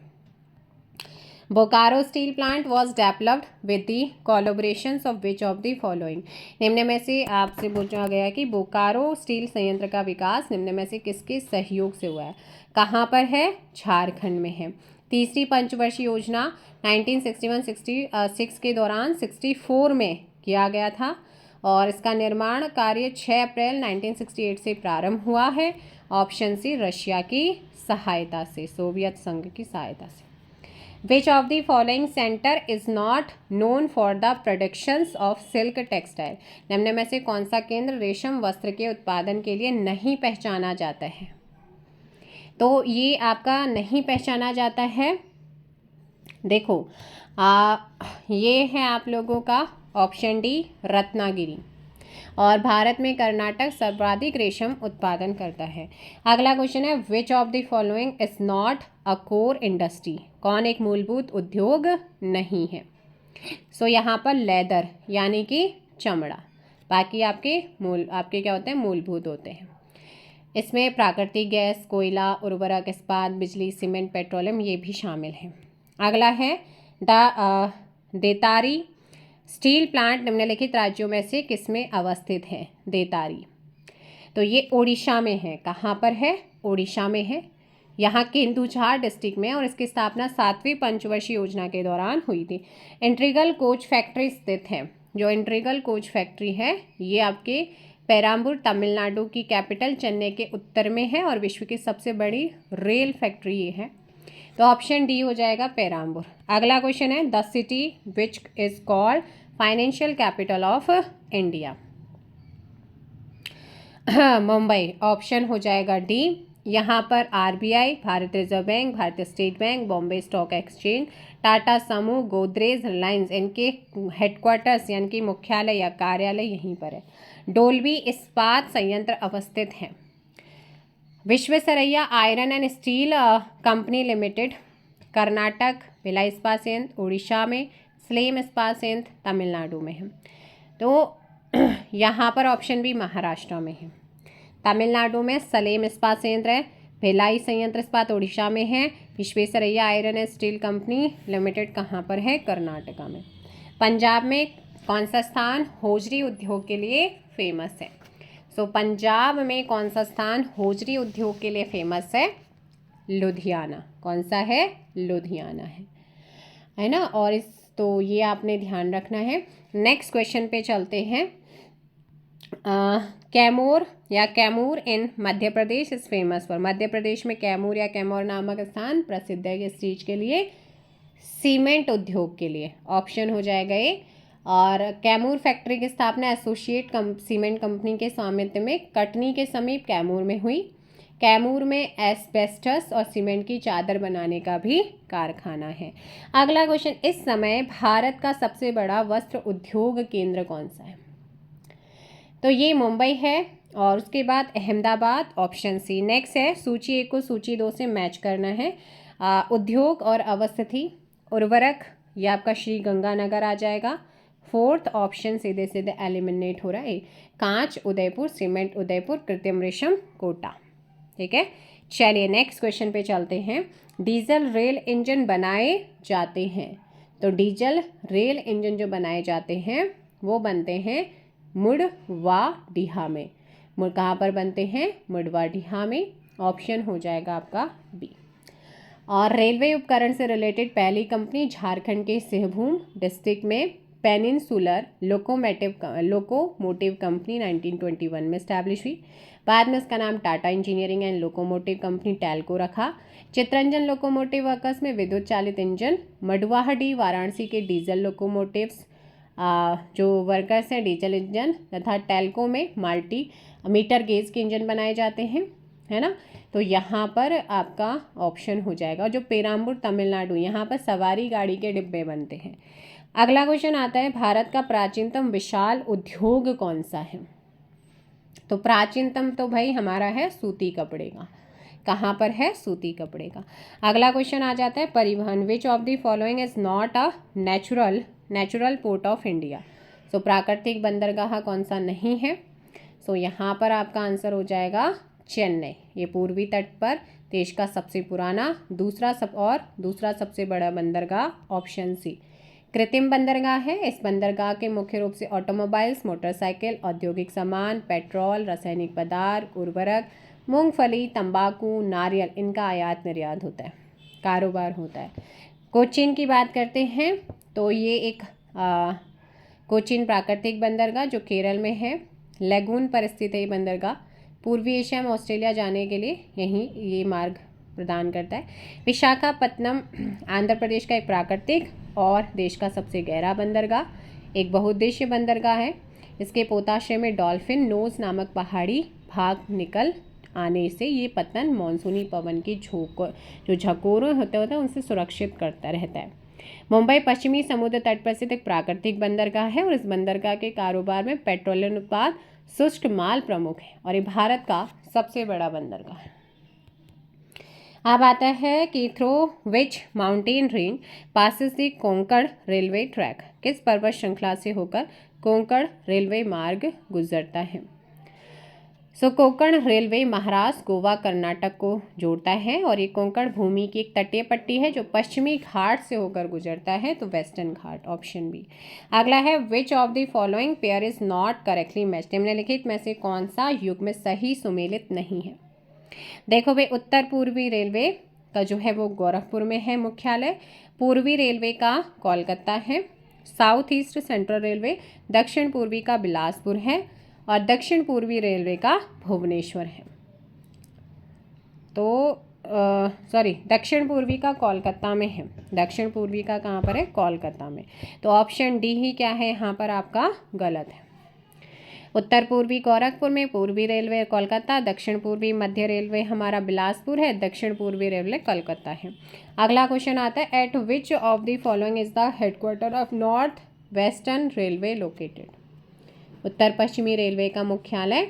Speaker 1: Bokaro steel plant was developed with the collaborations of which of the following. निम्न में से आपसे पूछा गया कि बोकारो स्टील संयंत्र का विकास निम्न में से किसके सहयोग से हुआ है। कहाँ पर है, झारखंड में है। तीसरी पंचवर्षीय योजना 1961-66 के दौरान 64 में किया गया था, और इसका निर्माण कार्य 6 अप्रैल 1968 से प्रारंभ हुआ है। ऑप्शन सी, रशिया की सहायता से, सोवियत संघ की सहायता से। Which of the following center is not known for the productions of silk textile? निम्न में से कौन सा केंद्र रेशम वस्त्र के उत्पादन के लिए नहीं पहचाना जाता है। तो ये आपका नहीं पहचाना जाता है, देखो ये है आप लोगों का ऑप्शन डी, रत्नागिरी। और भारत में कर्नाटक सर्वाधिक रेशम उत्पादन करता है। अगला क्वेश्चन है, which of the following is not a core industry. कौन एक मूलभूत उद्योग नहीं है। सो यहाँ पर लेदर यानी कि चमड़ा, बाकी आपके क्या होते हैं, मूलभूत होते हैं। इसमें प्राकृतिक गैस, कोयला, उर्वरक, इस्पात, बिजली, सीमेंट, पेट्रोलियम ये भी शामिल हैं। अगला है देतारी स्टील प्लांट निम्नलिखित राज्यों में से किसमें अवस्थित है। देतारी, तो ये ओडिशा में है। कहाँ पर है, ओडिशा में है। यहाँ केंदुझार डिस्ट्रिक्ट में, और इसकी स्थापना 7वीं पंचवर्षीय योजना के दौरान हुई थी। इंट्रीगल कोच फैक्ट्री स्थित है जो इंट्रीगल कोच फैक्ट्री है ये आपके पेराम्बूर तमिलनाडु की कैपिटल चेन्नई के उत्तर में है और विश्व की सबसे बड़ी रेल फैक्ट्री ये है। तो ऑप्शन डी हो जाएगा पेराम्बूर। अगला क्वेश्चन है the city which is called financial capital of India. Mumbai option हो जाएगा डी। यहाँ पर आरबीआई, भारत रिजर्व बैंक, भारतीय state bank, Bombay stock exchange, Tata समूह, गोदरेज, रिलायंस इनके हेडक्वार्टर्स यानी कि मुख्यालय या कार्यालय यहीं पर है। डोल्बी इस्पात संयंत्र अवस्थित है। Visvesvaraya iron and steel company limited Karnataka, Bhilai इस्पात संयंत्र उड़ीसा में, स्लेम इस्पात संयंत्र तमिलनाडु में है। तो यहाँ पर ऑप्शन भी महाराष्ट्र में है। तमिलनाडु में सलेम इस्पात संयंत्र है, भिलाई संयंत्र इस्पात उड़ीसा में है, Visvesvaraya iron and steel company limited कहाँ पर है? कर्नाटका में। पंजाब में कौन सा स्थान होजरी उद्योग के लिए फेमस है? सो पंजाब में कौन सा स्थान होजरी उद्योग के लिए फेमस है? लुधियाना। कौन सा है? लुधियाना है ना। और इस तो ये आपने ध्यान रखना है। नेक्स्ट क्वेश्चन पे चलते हैं। कैमूर या कैमूर इन Madhya Pradesh is famous for. Madhya Pradesh में कैमूर या कैमूर नामक स्थान प्रसिद्ध है किस चीज़ के लिए? सीमेंट उद्योग के लिए। ऑप्शन हो जाएगा ये। और कैमूर फैक्ट्री की स्थापना एसोसिएट सीमेंट कंपनी के स्वामित्व में कटनी के समीप कैमूर में हुई। कैमूर में एस्बेस्टस और सीमेंट की चादर बनाने का भी कारखाना है। अगला क्वेश्चन, इस समय भारत का सबसे बड़ा वस्त्र उद्योग केंद्र कौन सा है? तो ये मुंबई है और उसके बाद अहमदाबाद, ऑप्शन सी। नेक्स्ट है सूची 1 को सूची 2 से मैच करना है। उद्योग और अवस्थिति, उर्वरक ये आपका श्री गंगानगर आ जाएगा। फोर्थ ऑप्शन सीधे सीधे एलिमिनेट हो रहा है। कांच उदयपुर, सीमेंट उदयपुर, कृत्रिम रेशम कोटा। ठीक है, चलिए नेक्स्ट क्वेश्चन पे चलते हैं। डीजल रेल इंजन बनाए जाते हैं। तो डीजल रेल इंजन जो बनाए जाते हैं वो बनते हैं मुड़वाडीहा में। कहाँ पर बनते हैं? मुड़वाडीहा में। ऑप्शन हो जाएगा आपका बी। और रेलवे उपकरण से रिलेटेड पहली कंपनी झारखंड के सिंहभूम डिस्ट्रिक्ट में पेनिनसुलर लोकोमोटिव कंपनी 1921 में स्टैब्लिश हुई। बाद में उसका नाम Tata engineering and locomotive company TELCO रखा। चित्रंजन लोकोमोटिव वर्कर्स में विद्युत चालित इंजन। मडुवाहडी वाराणसी के डीजल लोकोमोटिव्स जो वर्कर्स हैं डीजल इंजन तथा टैल्को में मल्टी मीटर गेज के इंजन बनाए जाते हैं, है ना। तो यहाँ पर आपका ऑप्शन हो जाएगा जो पेराम्बूर तमिलनाडु, यहाँ पर सवारी गाड़ी के डिब्बे बनते हैं। अगला क्वेश्चन आता है भारत का प्राचीनतम विशाल उद्योग कौन सा है? तो प्राचीनतम तो भाई हमारा है सूती कपड़े का। कहाँ पर है? सूती कपड़े का। अगला क्वेश्चन आ जाता है परिवहन। Which of the following is not a natural port of India. So प्राकृतिक बंदरगाह कौन सा नहीं है? सो यहाँ पर आपका आंसर हो जाएगा चेन्नई। ये पूर्वी तट पर देश का सबसे पुराना दूसरा सबसे बड़ा बंदरगाह, ऑप्शन सी। कृत्रिम बंदरगाह है। इस बंदरगाह के मुख्य रूप से ऑटोमोबाइल्स, मोटरसाइकिल, औद्योगिक सामान, पेट्रोल, रासायनिक पदार्थ, उर्वरक, मूंगफली, तंबाकू, नारियल इनका आयात निर्यात होता है, कारोबार होता है। कोचीन की बात करते हैं तो ये एक कोचीन प्राकृतिक बंदरगाह जो केरल में है, लगून पर स्थित है। ये बंदरगाह पूर्वी एशिया में ऑस्ट्रेलिया जाने के लिए यहीं ये मार्ग प्रदान करता है। विशाखापत्तनम आंध्र प्रदेश का एक प्राकृतिक और देश का सबसे गहरा बंदरगाह, एक बहुउद्देशीय बंदरगाह है। इसके पोताश्रय में डॉल्फिन नोज नामक पहाड़ी भाग निकल आने से ये पतन मानसूनी पवन की जो झकोरों होते हैं उनसे सुरक्षित करता रहता है। मुंबई पश्चिमी समुद्र तट पर स्थित एक प्राकृतिक बंदरगाह है और इस बंदरगाह के कारोबार में पेट्रोलियम उत्पाद, शुष्क माल प्रमुख है और ये भारत का सबसे बड़ा बंदरगाह है। अब आता है कि through which mountain range passes the Konkan railway track. किस पर्वत श्रृंखला से होकर कोंकण रेलवे मार्ग गुजरता है? सो कोंकण रेलवे महाराष्ट्र, गोवा, कर्नाटक को जोड़ता है और ये कोंकण भूमि की एक तटीय पट्टी है जो पश्चिमी घाट से होकर गुजरता है, तो वेस्टर्न घाट, ऑप्शन बी। अगला है which of the following pair is not correctly matched. निम्नलिखित में से कौन सा युग्म सही सुमेलित नहीं है? देखो भाई, उत्तर पूर्वी रेलवे का जो है वो गोरखपुर में है मुख्यालय, पूर्वी रेलवे का कोलकाता है, साउथ ईस्ट सेंट्रल रेलवे दक्षिण पूर्वी का बिलासपुर है और दक्षिण पूर्वी रेलवे का भुवनेश्वर है। तो दक्षिण पूर्वी का कोलकाता में है। दक्षिण पूर्वी का कहाँ पर है? कोलकाता में। तो ऑप्शन डी ही क्या है यहाँ पर आपका गलत है। उत्तर पूर्वी गोरखपुर में, पूर्वी रेलवे कोलकाता, दक्षिण पूर्वी मध्य रेलवे हमारा बिलासपुर है, दक्षिण पूर्वी रेलवे कोलकाता है। अगला क्वेश्चन आता है, at which of the following is the headquarter of north western railway located? उत्तर पश्चिमी रेलवे का मुख्यालय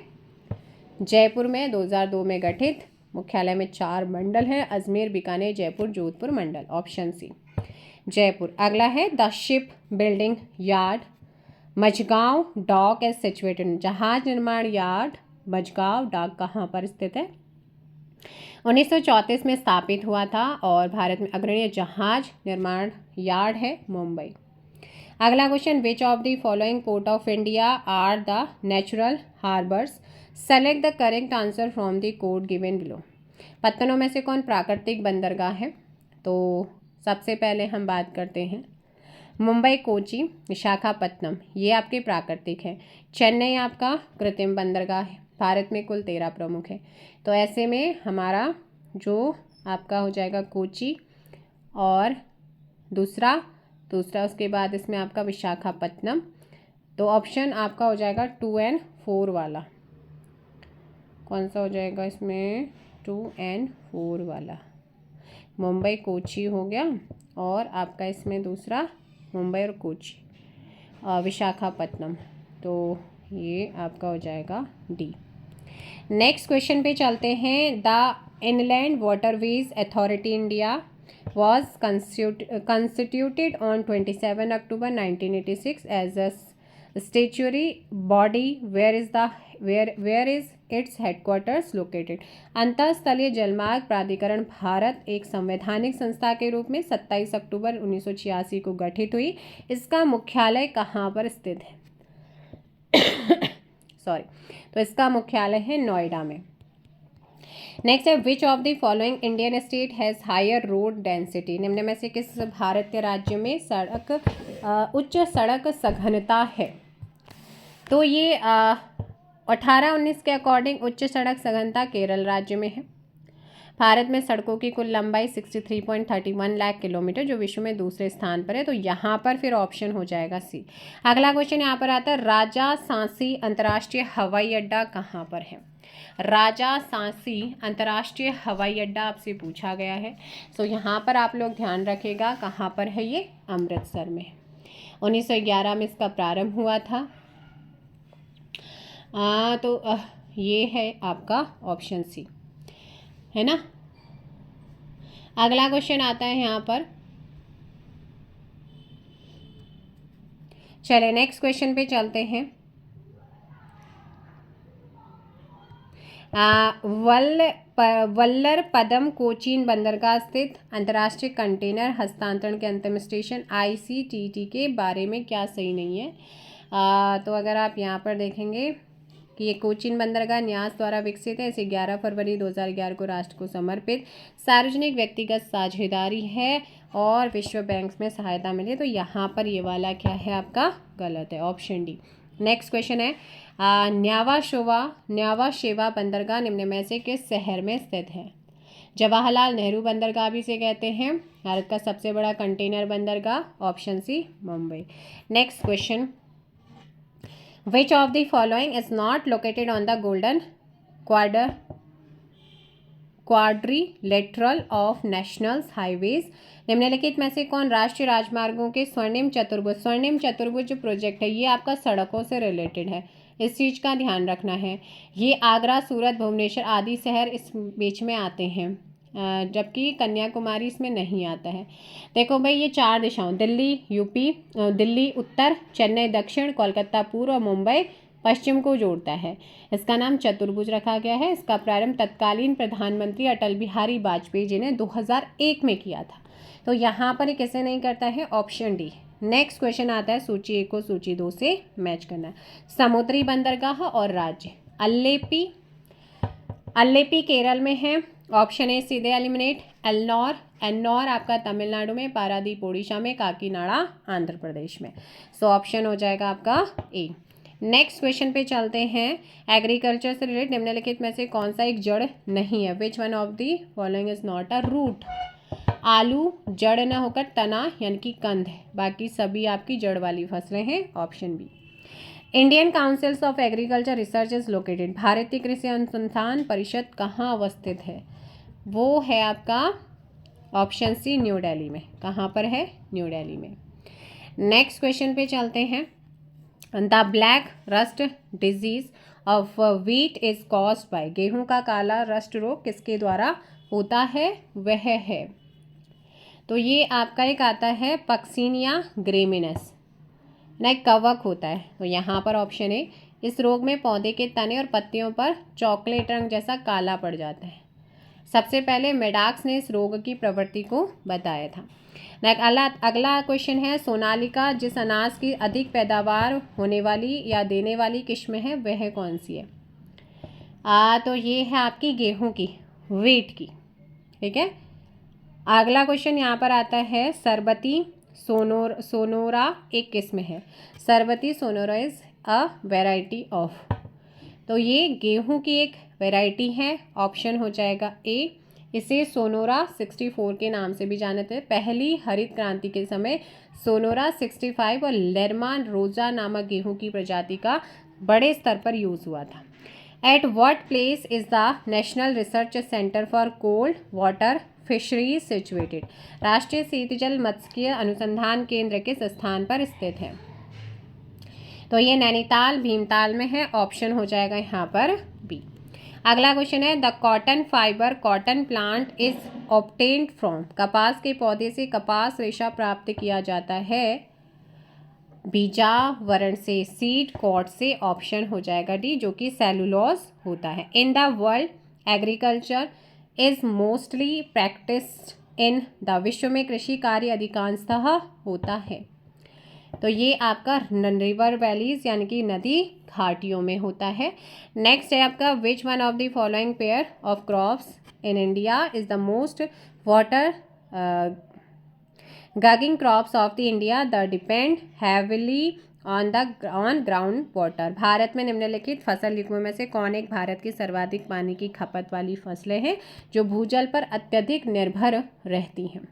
Speaker 1: जयपुर में 2002 में गठित। मुख्यालय में 4 मंडल हैं, अजमेर, बीकानेर, जयपुर, जोधपुर मंडल। Option C Jaipur. अगला है, the ship building yard Mazagaon dock is situated. जहाज निर्माण यार्ड मझगांव डॉक कहाँ पर स्थित है? 1934 में स्थापित हुआ था और भारत में अग्रणी जहाज निर्माण यार्ड है मुंबई। अगला question, which of the following port of India are the natural harbours? Select the correct answer from the code given below. पत्तनों में से कौन प्राकृतिक बंदरगाह है? तो सबसे पहले हम बात करते हैं मुंबई, कोची, विशाखापत्तनम, ये आपके प्राकृतिक है। चेन्नई आपका कृत्रिम बंदरगाह है। भारत में कुल 13 प्रमुख है। तो ऐसे में हमारा जो आपका हो जाएगा कोची और दूसरा उसके बाद इसमें आपका विशाखापत्तनम। तो ऑप्शन आपका हो जाएगा 2 और 4 वाला। कौन सा हो जाएगा इसमें? 2 और 4 वाला। मुंबई कोची हो गया और आपका इसमें दूसरा मुंबई और कोची और विशाखापत्तनम। तो ये आपका हो जाएगा डी। नेक्स्ट क्वेश्चन पे चलते हैं। The inland waterways authority India was constituted on 27 October 1986 as a statutory body. Where is its headquarters located? अंतःस्थलीय जलमार्ग प्राधिकरण भारत एक संवैधानिक संस्था के रूप में 27 अक्टूबर 1986 को गठित हुई। इसका मुख्यालय कहाँ पर स्थित है? तो इसका मुख्यालय है नोएडा में। नेक्स्ट है, which of the following Indian state has higher road density? निम्न में से किस भारतीय राज्य में उच्च सड़क सघनता है? तो ये 18-19 के अकॉर्डिंग उच्च सड़क सघनता केरल राज्य में है। भारत में सड़कों की कुल लंबाई 63.31 लाख किलोमीटर, जो विश्व में दूसरे स्थान पर है। तो यहाँ पर फिर ऑप्शन हो जाएगा सी। अगला क्वेश्चन यहाँ पर आता है, राजा सांसी अंतर्राष्ट्रीय हवाई अड्डा कहाँ पर है? राजा सांसी अंतर्राष्ट्रीय हवाई अड्डा आपसे पूछा गया है। तो यहाँ पर आप लोग ध्यान रखेगा कहाँ पर है ये? अमृतसर में। 1911 में इसका प्रारंभ हुआ था। ये है आपका ऑप्शन सी, है ना। अगला क्वेश्चन आता है यहाँ पर। चले नेक्स्ट क्वेश्चन पे चलते हैं। वल्लर पदम कोचीन बंदरगाह स्थित अंतर्राष्ट्रीय कंटेनर हस्तांतरण के अंतिम स्टेशन ICTT के बारे में क्या सही नहीं है? तो अगर आप यहाँ पर देखेंगे कि ये कोचीन बंदरगाह न्यास द्वारा विकसित है। इसे 11 फरवरी 2011 को राष्ट्र को समर्पित सार्वजनिक व्यक्तिगत साझेदारी है और विश्व बैंक में सहायता मिली। तो यहाँ पर ये वाला क्या है आपका? गलत है, ऑप्शन डी। नेक्स्ट क्वेश्चन है, न्यावा शेवा बंदरगाह निम्न में से किस शहर में स्थित है? जवाहरलाल नेहरू बंदरगाह भी इसे कहते हैं। भारत का सबसे बड़ा कंटेनर बंदरगाह, option C Mumbai. Next question, which of the following is not located on the golden quadrilateral of national highways? निम्नलिखित में से कौन राष्ट्रीय राजमार्गों के स्वर्णिम चतुर्भुज प्रोजेक्ट है? ये आपका सड़कों से रिलेटेड है, इस चीज़ का ध्यान रखना है। ये आगरा, सूरत, भुवनेश्वर आदि शहर इस बीच में आते हैं, जबकि कन्याकुमारी इसमें नहीं आता है। देखो भाई, ये 4 दिशाओं दिल्ली उत्तर, चेन्नई दक्षिण, कोलकाता पूर्व और मुंबई पश्चिम को जोड़ता है। इसका नाम चतुर्भुज रखा गया है। इसका प्रारंभ तत्कालीन प्रधानमंत्री अटल बिहारी वाजपेयी जी ने 2001 में किया था। तो यहाँ पर किसे नहीं करता है? Option D. नेक्स्ट क्वेश्चन आता है, सूची 1 को सूची 2 से मैच करना। समुद्री बंदरगाह और राज्य। अल्लेपी केरल में है, ऑप्शन ए सीधे एलिमिनेट। एल्नोर, एन्नौर आपका तमिलनाडु में, पारादीप उड़ीसा में, काकीनाडा आंध्र प्रदेश में। सो ऑप्शन हो जाएगा आपका ए। नेक्स्ट क्वेश्चन पे चलते हैं। एग्रीकल्चर से रिलेटेड निम्नलिखित में से कौन सा एक जड़ नहीं है? Which one of the following is not a root? आलू जड़ न होकर तना यानी कि कंद है, बाकी सभी आपकी जड़ वाली फसलें हैं। Option B. Indian councils of agriculture research is located, भारतीय कृषि अनुसंधान परिषद कहाँ अवस्थित है? वो है आपका ऑप्शन सी न्यू दिल्ली में। कहाँ पर है? न्यू दिल्ली में। नेक्स्ट क्वेश्चन पे चलते हैं। The black rust disease of wheat is caused by, गेहूं का काला रस्ट रोग किसके द्वारा होता है? वह है, तो ये आपका एक आता है पक्सीनिया ग्रेमिनस, ना एक कवक होता है। तो यहाँ पर ऑप्शन है। इस रोग में पौधे के तने और पत्तियों पर चॉकलेट रंग जैसा काला पड़ जाता है। सबसे पहले मेडाक्स ने इस रोग की प्रवृत्ति को बताया था। अगला क्वेश्चन है, सोनालिका जिस अनाज की अधिक पैदावार होने वाली या देने वाली किस्म है वह कौन सी है? तो ये है आपकी गेहूं की, व्हीट की। ठीक है। अगला क्वेश्चन यहाँ पर आता है, सरबती सोनोरा एक किस्म है। Sharbati Sonora is a variety of, तो ये गेहूं की एक वेराइटी है। ऑप्शन हो जाएगा ए। इसे सोनोरा 64 के नाम से भी जाना जाता है। पहली हरित क्रांति के समय सोनोरा 65 और लेरमान रोजा नामक गेहूं की प्रजाति का बड़े स्तर पर यूज हुआ था। At what place is the national research centre for cold water fisheries situated, राष्ट्रीय शीतजल मत्स्य अनुसंधान केंद्र किस स्थान पर स्थित है? तो ये नैनीताल भीमताल में है। ऑप्शन हो जाएगा यहाँ पर बी। अगला क्वेश्चन है, the cotton fibre cotton plant is obtained from, कपास के पौधे से कपास रेशा प्राप्त किया जाता है बीजावरण से, सीड कॉड से। ऑप्शन हो जाएगा डी, जो कि सेलुलोज होता है। इन the world agriculture is mostly practised in the, विश्व में कृषि कार्य अधिकांशतः होता है। तो ये आपका रिवर वैलीज यानी कि नदी घाटियों में होता है। नेक्स्ट है आपका, which one of the following pair of crops in India is the most water guzzling crops of the India the depend heavily on ground water, Bharat में निम्नलिखित फसल युग्मों में से कौन एक भारत की सर्वाधिक पानी की खपत वाली फसलें हैं जो भूजल पर अत्यधिक निर्भर रहती हैं?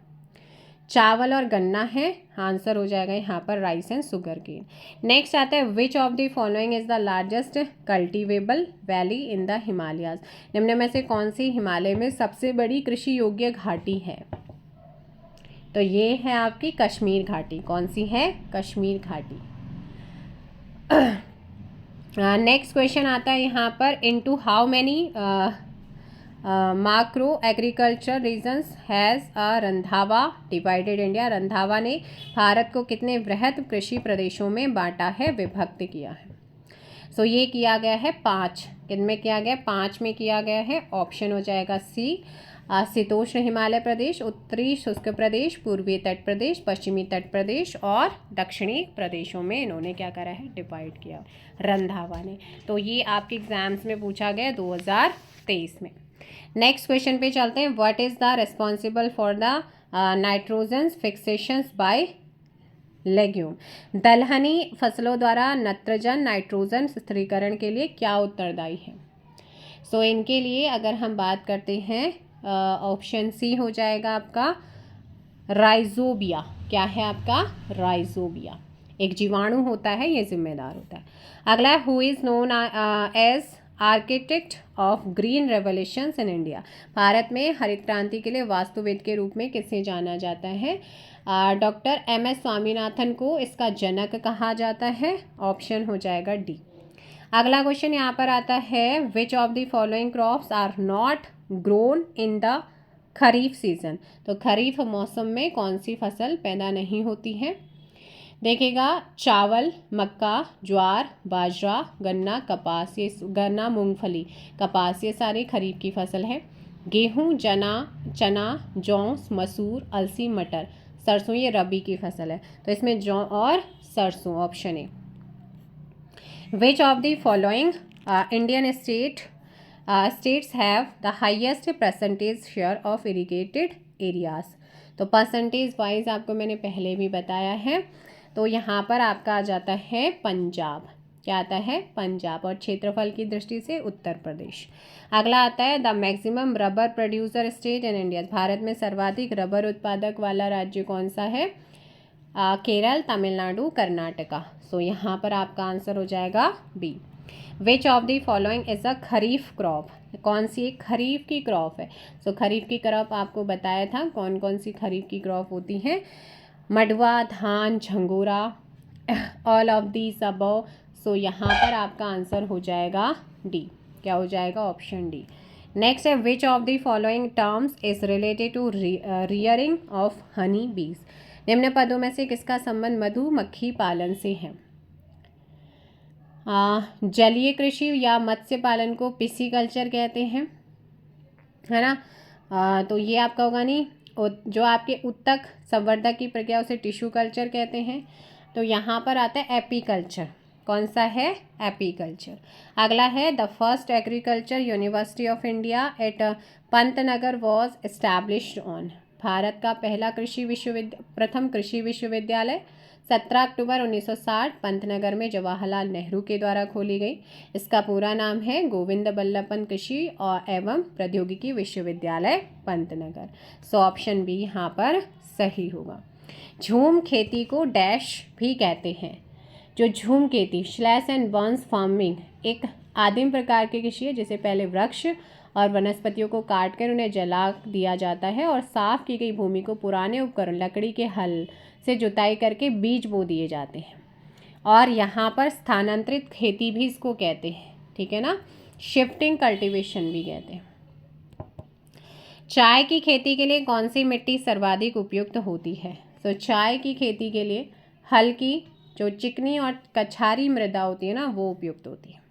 Speaker 1: चावल और गन्ना है। आंसर हो जाएगा यहाँ पर rice and sugar cane. Next आता है, which of the following is the largest cultivable valley in the Himalayas, निम्न में से कौन सी हिमालय में सबसे बड़ी कृषि योग्य घाटी है? तो ये है आपकी कश्मीर घाटी। कौन सी है? कश्मीर घाटी। नेक्स्ट क्वेश्चन आता है यहाँ पर, into how many macro agriculture regions has a Randhawa divided India, Randhawa ने भारत को कितने वृहद कृषि प्रदेशों में बांटा है, विभक्त किया है? सो ये किया गया है 5। किन में किया गया? 5 में किया गया है। ऑप्शन हो जाएगा सी, शीतोष्ण हिमालय प्रदेश, उत्तरी शुष्क प्रदेश, पूर्वी तट प्रदेश, पश्चिमी तट प्रदेश और दक्षिणी प्रदेशों में इन्होंने क्या करा है? डिवाइड किया रंधावा ने। तो ये आपके एग्जाम्स में पूछा गया 2023 में। नेक्स्ट क्वेश्चन पे चलते हैं, what is the responsible for the nitrogen fixations by legume, दलहनी फसलों द्वारा नत्रजन नाइट्रोजन स्थिरीकरण के लिए क्या उत्तरदायी है? सो इनके लिए अगर हम बात करते हैं, ऑप्शन सी हो जाएगा आपका राइजोबिया। क्या है आपका? राइजोबिया एक जीवाणु होता है, ये जिम्मेदार होता है। अगला है, who is known as architect of green revolutions in India, Bharat में हरित क्रांति के लिए वास्तुविद के रूप में किसे जाना जाता है? Doctor MS. स्वामीनाथन को इसका जनक कहा जाता है। ऑप्शन हो जाएगा डी। अगला क्वेश्चन यहाँ पर आता है, which of the following crops are not grown in the kharif season, तो खरीफ मौसम में कौन सी फसल पैदा नहीं होती है? देखिएगा, चावल, मक्का, ज्वार, बाजरा, गन्ना, कपास, ये गन्ना, मूंगफली, कपास, ये सारी खरीफ की फसल है। गेहूं, चना, जौ, मसूर, अलसी, मटर, सरसों, ये रबी की फसल है। तो इसमें जौ और सरसों। Option A. Which of the following Indian state states have the highest percentage share of irrigated areas. तो परसेंटेज वाइज आपको मैंने पहले भी बताया है। तो यहाँ पर आपका आ जाता है पंजाब। क्या आता है? पंजाब। और क्षेत्रफल की दृष्टि से उत्तर प्रदेश। अगला आता है the maximum rubber producer state in India. Bharat में सर्वाधिक रबर उत्पादक वाला राज्य कौन सा है? केरल, तमिलनाडु, कर्नाटका। सो यहाँ पर आपका आंसर हो जाएगा B. Which of the following is a kharif crop. कौन सी एक खरीफ की क्रॉप है? सो खरीफ की क्रॉप आपको बताया था कौन कौन सी खरीफ की क्रॉप होती हैं। मडुआ, धान, झंगोरा, ऑल ऑफ दीज अबव। सो यहाँ पर आपका आंसर हो जाएगा डी। क्या हो जाएगा? Option D. नेक्स्ट है which of the following terms is related to rearing of honey bees. निम्न पदों में से किसका संबंध मधुमक्खी पालन से है? जलीय कृषि या मत्स्य पालन को पिसीकल्चर कहते हैं, है ना। तो ये आपका होगा नहीं। जो आपके उत्तक संवर्धक की प्रक्रिया उसे टिश्यू कल्चर कहते हैं। तो यहाँ पर आता है एपीकल्चर। कौन सा है? एपीकल्चर। अगला है the first agriculture university of India at Pantnagar was established on. Bharat का पहला प्रथम कृषि विश्वविद्यालय 17 अक्टूबर 1960 पंतनगर में जवाहरलाल नेहरू के द्वारा खोली गई। इसका पूरा नाम है गोविंद बल्लभ पंत कृषि और एवं प्रौद्योगिकी विश्वविद्यालय पंतनगर। सो ऑप्शन बी यहाँ पर सही होगा। झूम खेती को डैश भी कहते हैं। जो झूम खेती स्लैश एंड बर्न्स फार्मिंग एक आदिम प्रकार की कृषि है जिसे पहले वृक्ष और वनस्पतियों को काटकर उन्हें जला दिया जाता है और साफ की गई भूमि को पुराने उपकरण लकड़ी के हल से जुताई करके बीज बो दिए जाते हैं। और यहाँ पर स्थानांतरित खेती भी इसको कहते हैं, ठीक है ना। शिफ्टिंग कल्टीवेशन भी कहते हैं। चाय की खेती के लिए कौन सी मिट्टी सर्वाधिक उपयुक्त होती है? तो चाय की खेती के लिए हल्की जो चिकनी और कछारी मृदा होती है ना वो उपयुक्त होती है।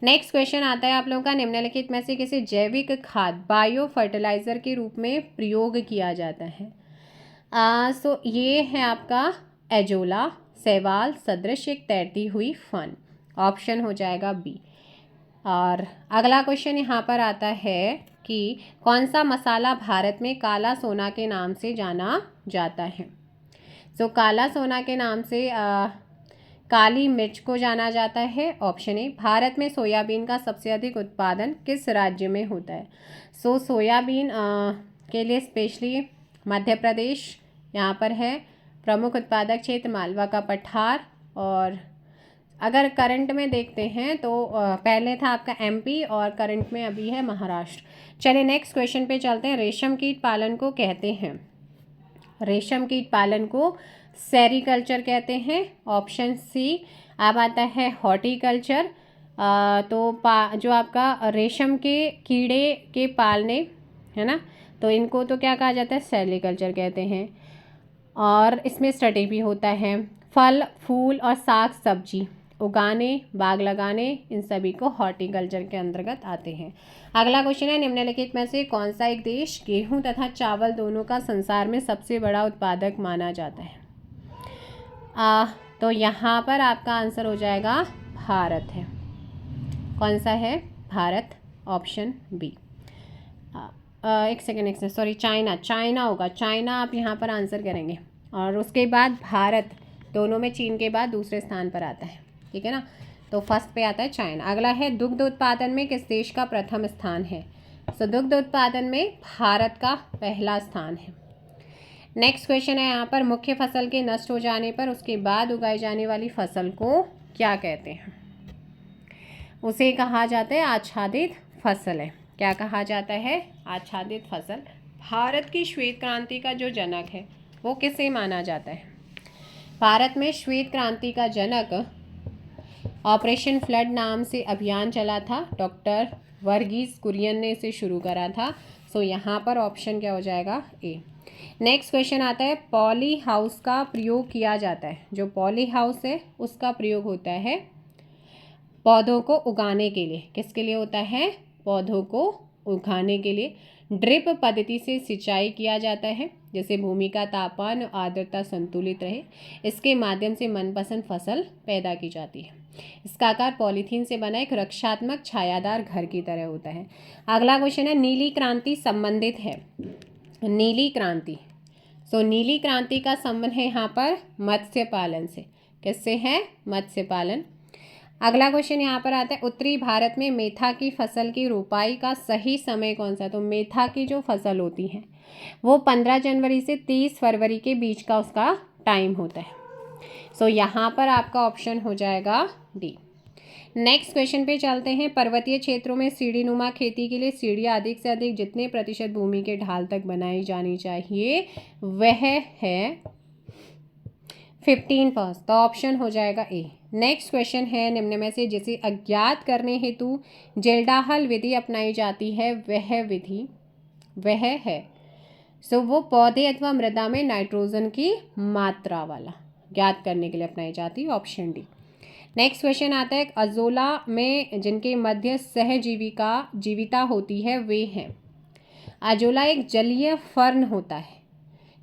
Speaker 1: नेक्स्ट क्वेश्चन आता है आप लोगों का निम्नलिखित में से किसी जैविक खाद बायो फर्टिलाइजर के रूप में प्रयोग किया जाता है? सो ये है आपका एजोला, शैवाल सदृश एक तैरती हुई फन। ऑप्शन हो जाएगा बी। और अगला क्वेश्चन यहाँ पर आता है कि कौन सा मसाला भारत में काला सोना के नाम से जाना जाता है? सो काला सोना के नाम से काली मिर्च को जाना जाता है। Option A. भारत में सोयाबीन का सबसे अधिक उत्पादन किस राज्य में होता है? सो सोयाबीन के लिए स्पेशली मध्य प्रदेश यहाँ पर है। प्रमुख उत्पादक क्षेत्र मालवा का पठार। और अगर करंट में देखते हैं तो पहले था आपका एमपी और करंट में अभी है महाराष्ट्र। चलिए नेक्स्ट क्वेश्चन पे चलते हैं। रेशम कीट पालन को कहते हैं? रेशम कीट पालन को सेरीकल्चर कहते हैं। Option C. अब आता है हॉर्टिकल्चर। जो आपका रेशम के कीड़े के पालने है ना, तो इनको तो क्या कहा जाता है? सेरीकल्चर कहते हैं। और इसमें स्टडी भी होता है। फल फूल और साग सब्जी उगाने, बाग लगाने, इन सभी को हॉर्टिकल्चर के अंतर्गत आते हैं। अगला क्वेश्चन है निम्नलिखित में से कौन सा एक देश गेहूं तथा चावल दोनों का संसार में सबसे बड़ा उत्पादक माना जाता है? तो यहाँ पर आपका आंसर हो जाएगा भारत है। कौन सा है? भारत। Option B. एक सेकेंड सॉरी, चाइना होगा। चाइना आप यहाँ पर आंसर करेंगे। और उसके बाद भारत, दोनों में चीन के बाद दूसरे स्थान पर आता है, ठीक है ना। तो फर्स्ट पे आता है चाइना। अगला है दुग्ध उत्पादन में किस देश का प्रथम स्थान है? तो दुग्ध उत्पादन में भारत का पहला स्थान है। नेक्स्ट क्वेश्चन है यहाँ पर मुख्य फसल के नष्ट हो जाने पर उसके बाद उगाई जाने वाली फसल को क्या कहते हैं? उसे कहा जाता है आच्छादित फसल है। क्या कहा जाता है? आच्छादित फसल। भारत की श्वेत क्रांति का जो जनक है वो किसे माना जाता है? भारत में श्वेत क्रांति का जनक ऑपरेशन फ्लड नाम से अभियान चला था। डॉक्टर वर्गीस कुरियन ने इसे शुरू करा था। सो यहाँ पर ऑप्शन क्या हो जाएगा? ए। नेक्स्ट क्वेश्चन आता है पॉली हाउस का प्रयोग किया जाता है। जो पॉली हाउस है उसका प्रयोग होता है पौधों को उगाने के लिए। किसके लिए होता है? पौधों को उगाने के लिए। ड्रिप पद्धति से सिंचाई किया जाता है, जैसे भूमि का तापमान और आर्द्रता संतुलित रहे, इसके माध्यम से मनपसंद फसल पैदा की जाती है। इसका आकार पॉलीथीन से बना एक रक्षात्मक छायादार घर की तरह होता है। अगला क्वेश्चन है, नीली क्रांति संबंधित है। नीली क्रांति, नीली क्रांति का संबंध है यहाँ पर मत्स्य पालन से। किससे है? मत्स्य पालन। अगला क्वेश्चन यहाँ पर आता है, उत्तरी भारत में मेथा की फसल की रोपाई का सही समय कौन सा? तो मेथा की जो फसल होती है वो 15 जनवरी से 30 फरवरी के बीच का उसका टाइम होता है। यहाँ पर आपका ऑप्शन हो जाएगा डी। नेक्स्ट क्वेश्चन पे चलते हैं। पर्वतीय क्षेत्रों में सीढ़ीनुमा खेती के लिए सीढ़ियाँ अधिक से अधिक जितने प्रतिशत भूमि के ढाल तक बनाई जानी चाहिए वह है 15%। तो ऑप्शन हो जाएगा ए। नेक्स्ट क्वेश्चन है, निम्न में से जिसे अज्ञात करने हेतु जेल्डाहल विधि अपनाई जाती है वह है वो पौधे अथवा मृदा में नाइट्रोजन की मात्रा वाला ज्ञात करने के लिए अपनाई जाती है। Option D. नेक्स्ट क्वेश्चन आता है, अजोला में जिनके मध्य जीविता होती है वे हैं। अजोला एक जलीय फर्न होता है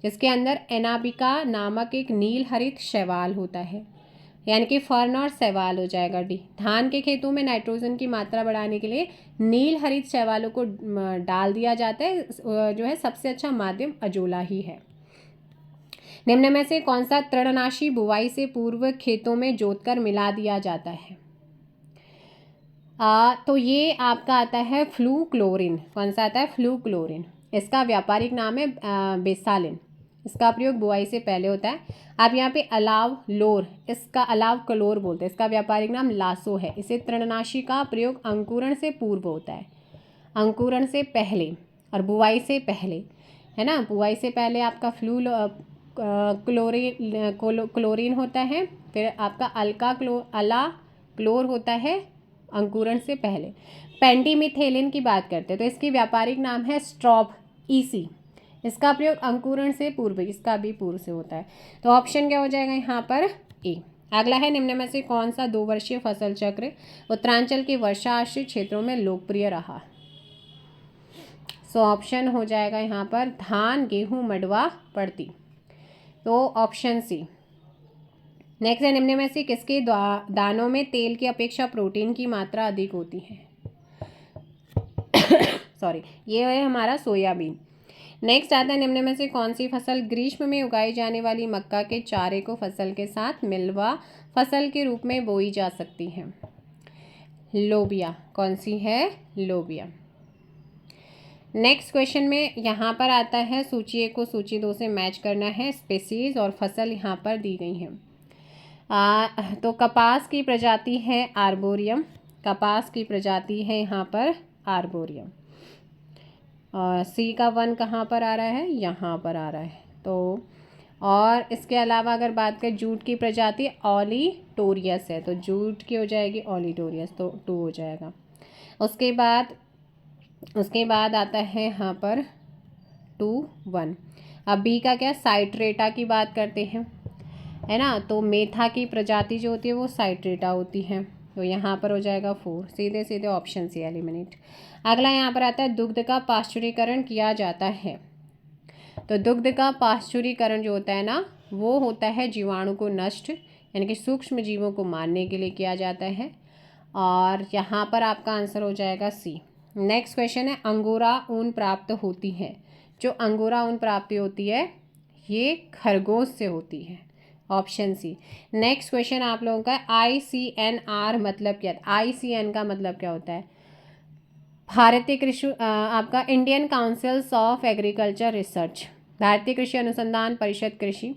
Speaker 1: जिसके अंदर एनाबिका नामक एक नील हरित शैवाल होता है, यानी कि फर्न और शैवाल हो जाएगा डी। धान के खेतों में नाइट्रोजन की मात्रा बढ़ाने के लिए नील हरित शैवालों को डाल दिया जाता है, जो है सबसे अच्छा माध्यम अजोला ही है। निम्न में से कौन सा तृणनाशी बुवाई से पूर्व खेतों में जोतकर मिला दिया जाता है? तो ये आपका आता है फ्लूक्लोरिन। कौन सा आता है? फ्लूक्लोरिन। इसका व्यापारिक नाम है बेसालिन। इसका प्रयोग बुआई से पहले होता है। आप यहाँ पे अलाव लोर, इसका अलाव क्लोर बोलते हैं, इसका व्यापारिक नाम लासो है। इसे तृणनाशी का प्रयोग अंकुरण से पूर्व होता है, अंकुरण से पहले और बुआई से पहले, है ना। बुआई से पहले आपका क्लोरीन होता है, फिर आपका अला क्लोर होता है अंकुरण से पहले। पेंडिमिथेलिन की बात करते हैं तो इसकी व्यापारिक नाम है स्ट्रॉप ईसी। इसका प्रयोग अंकुरण से पूर्व, इसका भी पूर्व से होता है। तो ऑप्शन क्या हो जाएगा यहाँ पर? ए। अगला है, निम्न में से कौन सा 2 वर्षीय फसल चक्र उत्तरांचल के वर्षा आश्रित क्षेत्रों में लोकप्रिय रहा? ऑप्शन हो जाएगा यहाँ पर धान, गेहूं, मडवा, पड़ती। तो ऑप्शन सी। नेक्स्ट है, निम्न में से किसके दानों में तेल की अपेक्षा प्रोटीन की मात्रा अधिक होती है? सॉरी, ये है हमारा सोयाबीन। नेक्स्ट आता है, निम्न में से कौन सी फसल ग्रीष्म में उगाई जाने वाली मक्का के चारे को फसल के साथ मिलवा फसल के रूप में बोई जा सकती है? लोबिया। कौन सी है? लोबिया। नेक्स्ट क्वेश्चन में यहाँ पर आता है, सूची 1 को सूची 2 से मैच करना है। स्पेसीज और फसल यहाँ पर दी गई हैं। तो कपास की प्रजाति है आर्बोरियम, कपास की प्रजाति है यहाँ पर आर्बोरियम। और सी का 1 कहाँ पर आ रहा है? यहाँ पर आ रहा है। तो और इसके अलावा अगर बात करें जूट की प्रजाति ऑलिटोरियस है, तो जूट की हो जाएगी ऑलिटोरियस, तो 2 हो जाएगा। उसके बाद आता है यहाँ पर 2, 1। अब बी का क्या? साइट्रेटा की बात करते हैं, है ना। तो मेथा की प्रजाति जो होती है वो साइट्रेटा होती है, तो यहाँ पर हो जाएगा 4। सीधे सीधे ऑप्शन सी एलिमिनेट। अगला यहाँ पर आता है, दुग्ध का पाश्चुरीकरण किया जाता है। तो दुग्ध का पाश्चुरीकरण जो होता है ना, वो होता है जीवाणु को नष्ट, यानी कि सूक्ष्म जीवों को मारने के लिए किया जाता है। और यहाँ पर आपका आंसर हो जाएगा सी। नेक्स्ट क्वेश्चन है, अंगोरा ऊन प्राप्त होती है। जो अंगोरा ऊन प्राप्ति होती है ये खरगोश से होती है। Option C. नेक्स्ट क्वेश्चन आप लोगों का, ICNR मतलब क्या? ICN का मतलब क्या होता है? भारतीय कृषि आपका Indian councils of agriculture research, भारतीय कृषि अनुसंधान परिषद कृषि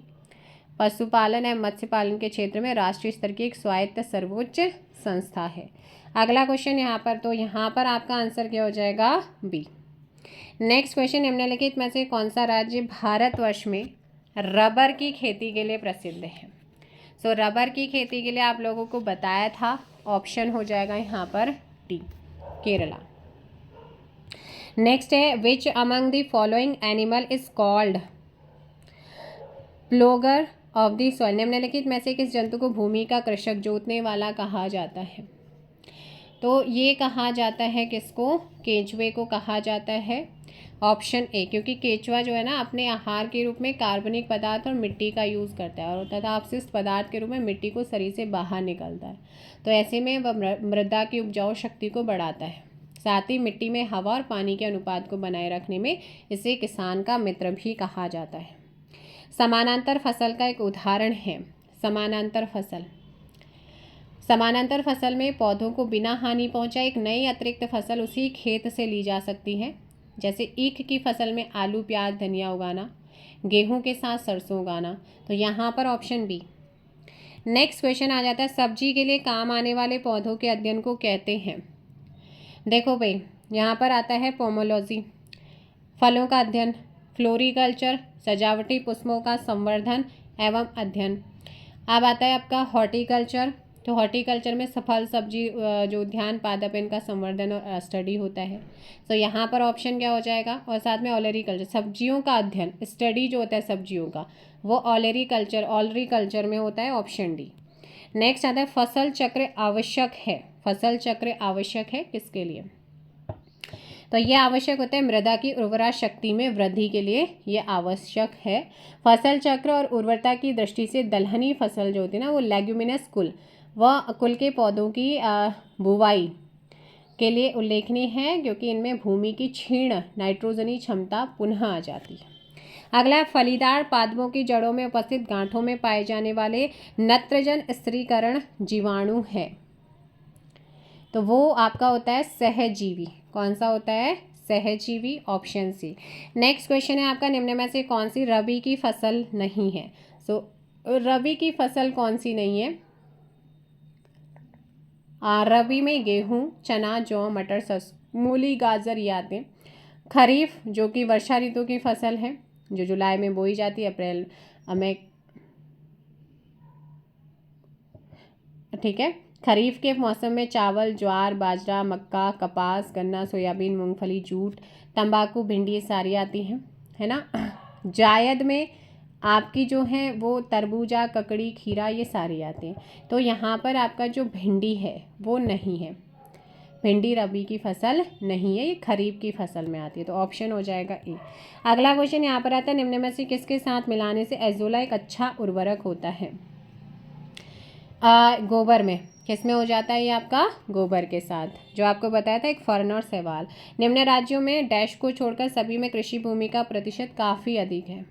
Speaker 1: पशुपालन एवं मत्स्य पालन के क्षेत्र में राष्ट्रीय स्तर की एक स्वायत्त सर्वोच्च संस्था है। अगला क्वेश्चन यहाँ पर, तो यहाँ पर आपका आंसर क्या हो जाएगा? बी। नेक्स्ट क्वेश्चन, निम्नलिखित में से कौन सा राज्य भारतवर्ष में रबर की खेती के लिए प्रसिद्ध है? रबर की खेती के लिए आप लोगों को बताया था, ऑप्शन हो जाएगा यहाँ पर डी, केरला। नेक्स्ट है, which among the following animal is called plougher of the soil? निम्नलिखित में से किस जंतु को भूमि का कृषक, जोतने वाला कहा जाता है? तो ये कहा जाता है किसको? केंचुए को कहा जाता है। ऑप्शन ए, क्योंकि केचुआ जो है ना अपने आहार के रूप में कार्बनिक पदार्थ और मिट्टी का यूज़ करता है और तथा अपशिष्ट पदार्थ के रूप में मिट्टी को शरीर से बाहर निकलता है। तो ऐसे में वह मृदा की उपजाऊ शक्ति को बढ़ाता है, साथ ही मिट्टी में हवा और पानी के अनुपात को बनाए रखने में इसे किसान का मित्र भी कहा जाता है। समानांतर फसल का एक उदाहरण है समानांतर फसल। समानांतर फसल में पौधों को बिना हानि पहुंचाए एक नई अतिरिक्त फसल उसी खेत से ली जा सकती है। जैसे ईख की फसल में आलू, प्याज, धनिया उगाना, गेहूं के साथ सरसों उगाना। तो यहाँ पर ऑप्शन बी। नेक्स्ट क्वेश्चन आ जाता है, सब्जी के लिए काम आने वाले पौधों के अध्ययन को कहते हैं। देखो भाई, यहाँ पर आता है पोमोलॉजी, फलों का अध्ययन, फ्लोरिकल्चर, सजावटी पुष्पों का संवर्धन एवं अध्ययन। अब आता है आपका हॉर्टिकल्चर। तो हॉर्टिकल्चर में फल सब्जी जो उद्यान पादप इनका संवर्धन और स्टडी होता है। तो यहाँ पर ऑप्शन क्या हो जाएगा, और साथ में ऑलरीकल्चर, सब्जियों का अध्ययन, स्टडी जो होता है सब्जियों का वो ऑलरीकल्चर में होता है, ऑप्शन डी। नेक्स्ट आता है फसल चक्र आवश्यक है। फसल चक्र आवश्यक है किसके लिए, तो ये आवश्यक होता है मृदा की उर्वरा शक्ति में वृद्धि के लिए, ये आवश्यक है। फसल चक्र और उर्वरता की दृष्टि से दलहनी फसल जो होती है ना वो लेग्यूमिनस कुल के पौधों की बुवाई के लिए उल्लेखनीय है, क्योंकि इनमें भूमि की क्षीण नाइट्रोजनी क्षमता पुनः आ जाती है। अगला, फलीदार पादपों की जड़ों में उपस्थित गांठों में पाए जाने वाले नत्रजन स्थिरीकरण जीवाणु है, तो वो आपका होता है सहजीवी। कौन सा होता है, सहजीवी, ऑप्शन सी। नेक्स्ट क्वेश्चन है आपका, निम्न में से कौन सी रबी की फसल नहीं है। सो रबी की फसल कौन सी नहीं है, रबी में गेहूं, चना, जौ, मटर, सरसों, मूली, गाजर ये आते हैं। खरीफ जो कि वर्षा ऋतु की फसल है, जो जुलाई में बोई जाती है, अप्रैल में, ठीक है। खरीफ के मौसम में चावल, ज्वार, बाजरा, मक्का, कपास, गन्ना, सोयाबीन, मूंगफली, जूट, तंबाकू, भिंडी ये सारी आती हैं, है ना। जायद में आपकी जो है वो तरबूजा, ककड़ी, खीरा ये सारी आती हैं। तो यहाँ पर आपका जो भिंडी है वो नहीं है, भिंडी रबी की फसल नहीं है, ये खरीफ की फसल में आती है, तो ऑप्शन हो जाएगा ए। अगला क्वेश्चन यहाँ पर आता है, निम्न में से किसके साथ मिलाने से एजोला एक अच्छा उर्वरक होता है। गोबर में, किसमें हो जाता है ये आपका, गोबर के साथ, जो आपको बताया था एक फर्न और शैवाल। निम्न राज्यों में डैश को छोड़कर सभी में कृषि भूमि का प्रतिशत काफ़ी अधिक है।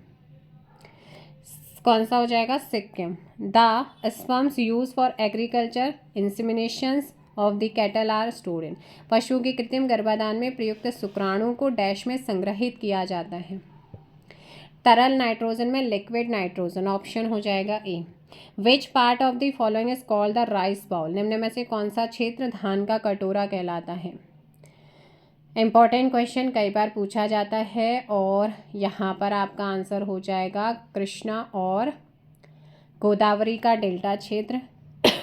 Speaker 1: कौन सा हो जाएगा, Sikkim. The sperms use for agriculture inseminations of the cattle are stored in. पशुओं के कृत्रिम गर्भाधान में प्रयुक्त शुक्राणु को डैश में संग्रहित किया जाता है। तरल नाइट्रोजन में लिक्विड नाइट्रोजन, ऑप्शन हो जाएगा A. Which part of the following is called the rice bowl. निम्न में से कौन सा क्षेत्र धान का कटोरा कहलाता है। इम्पॉर्टेंट क्वेश्चन कई बार पूछा जाता है, और यहाँ पर आपका आंसर हो जाएगा कृष्णा और गोदावरी का डेल्टा क्षेत्र,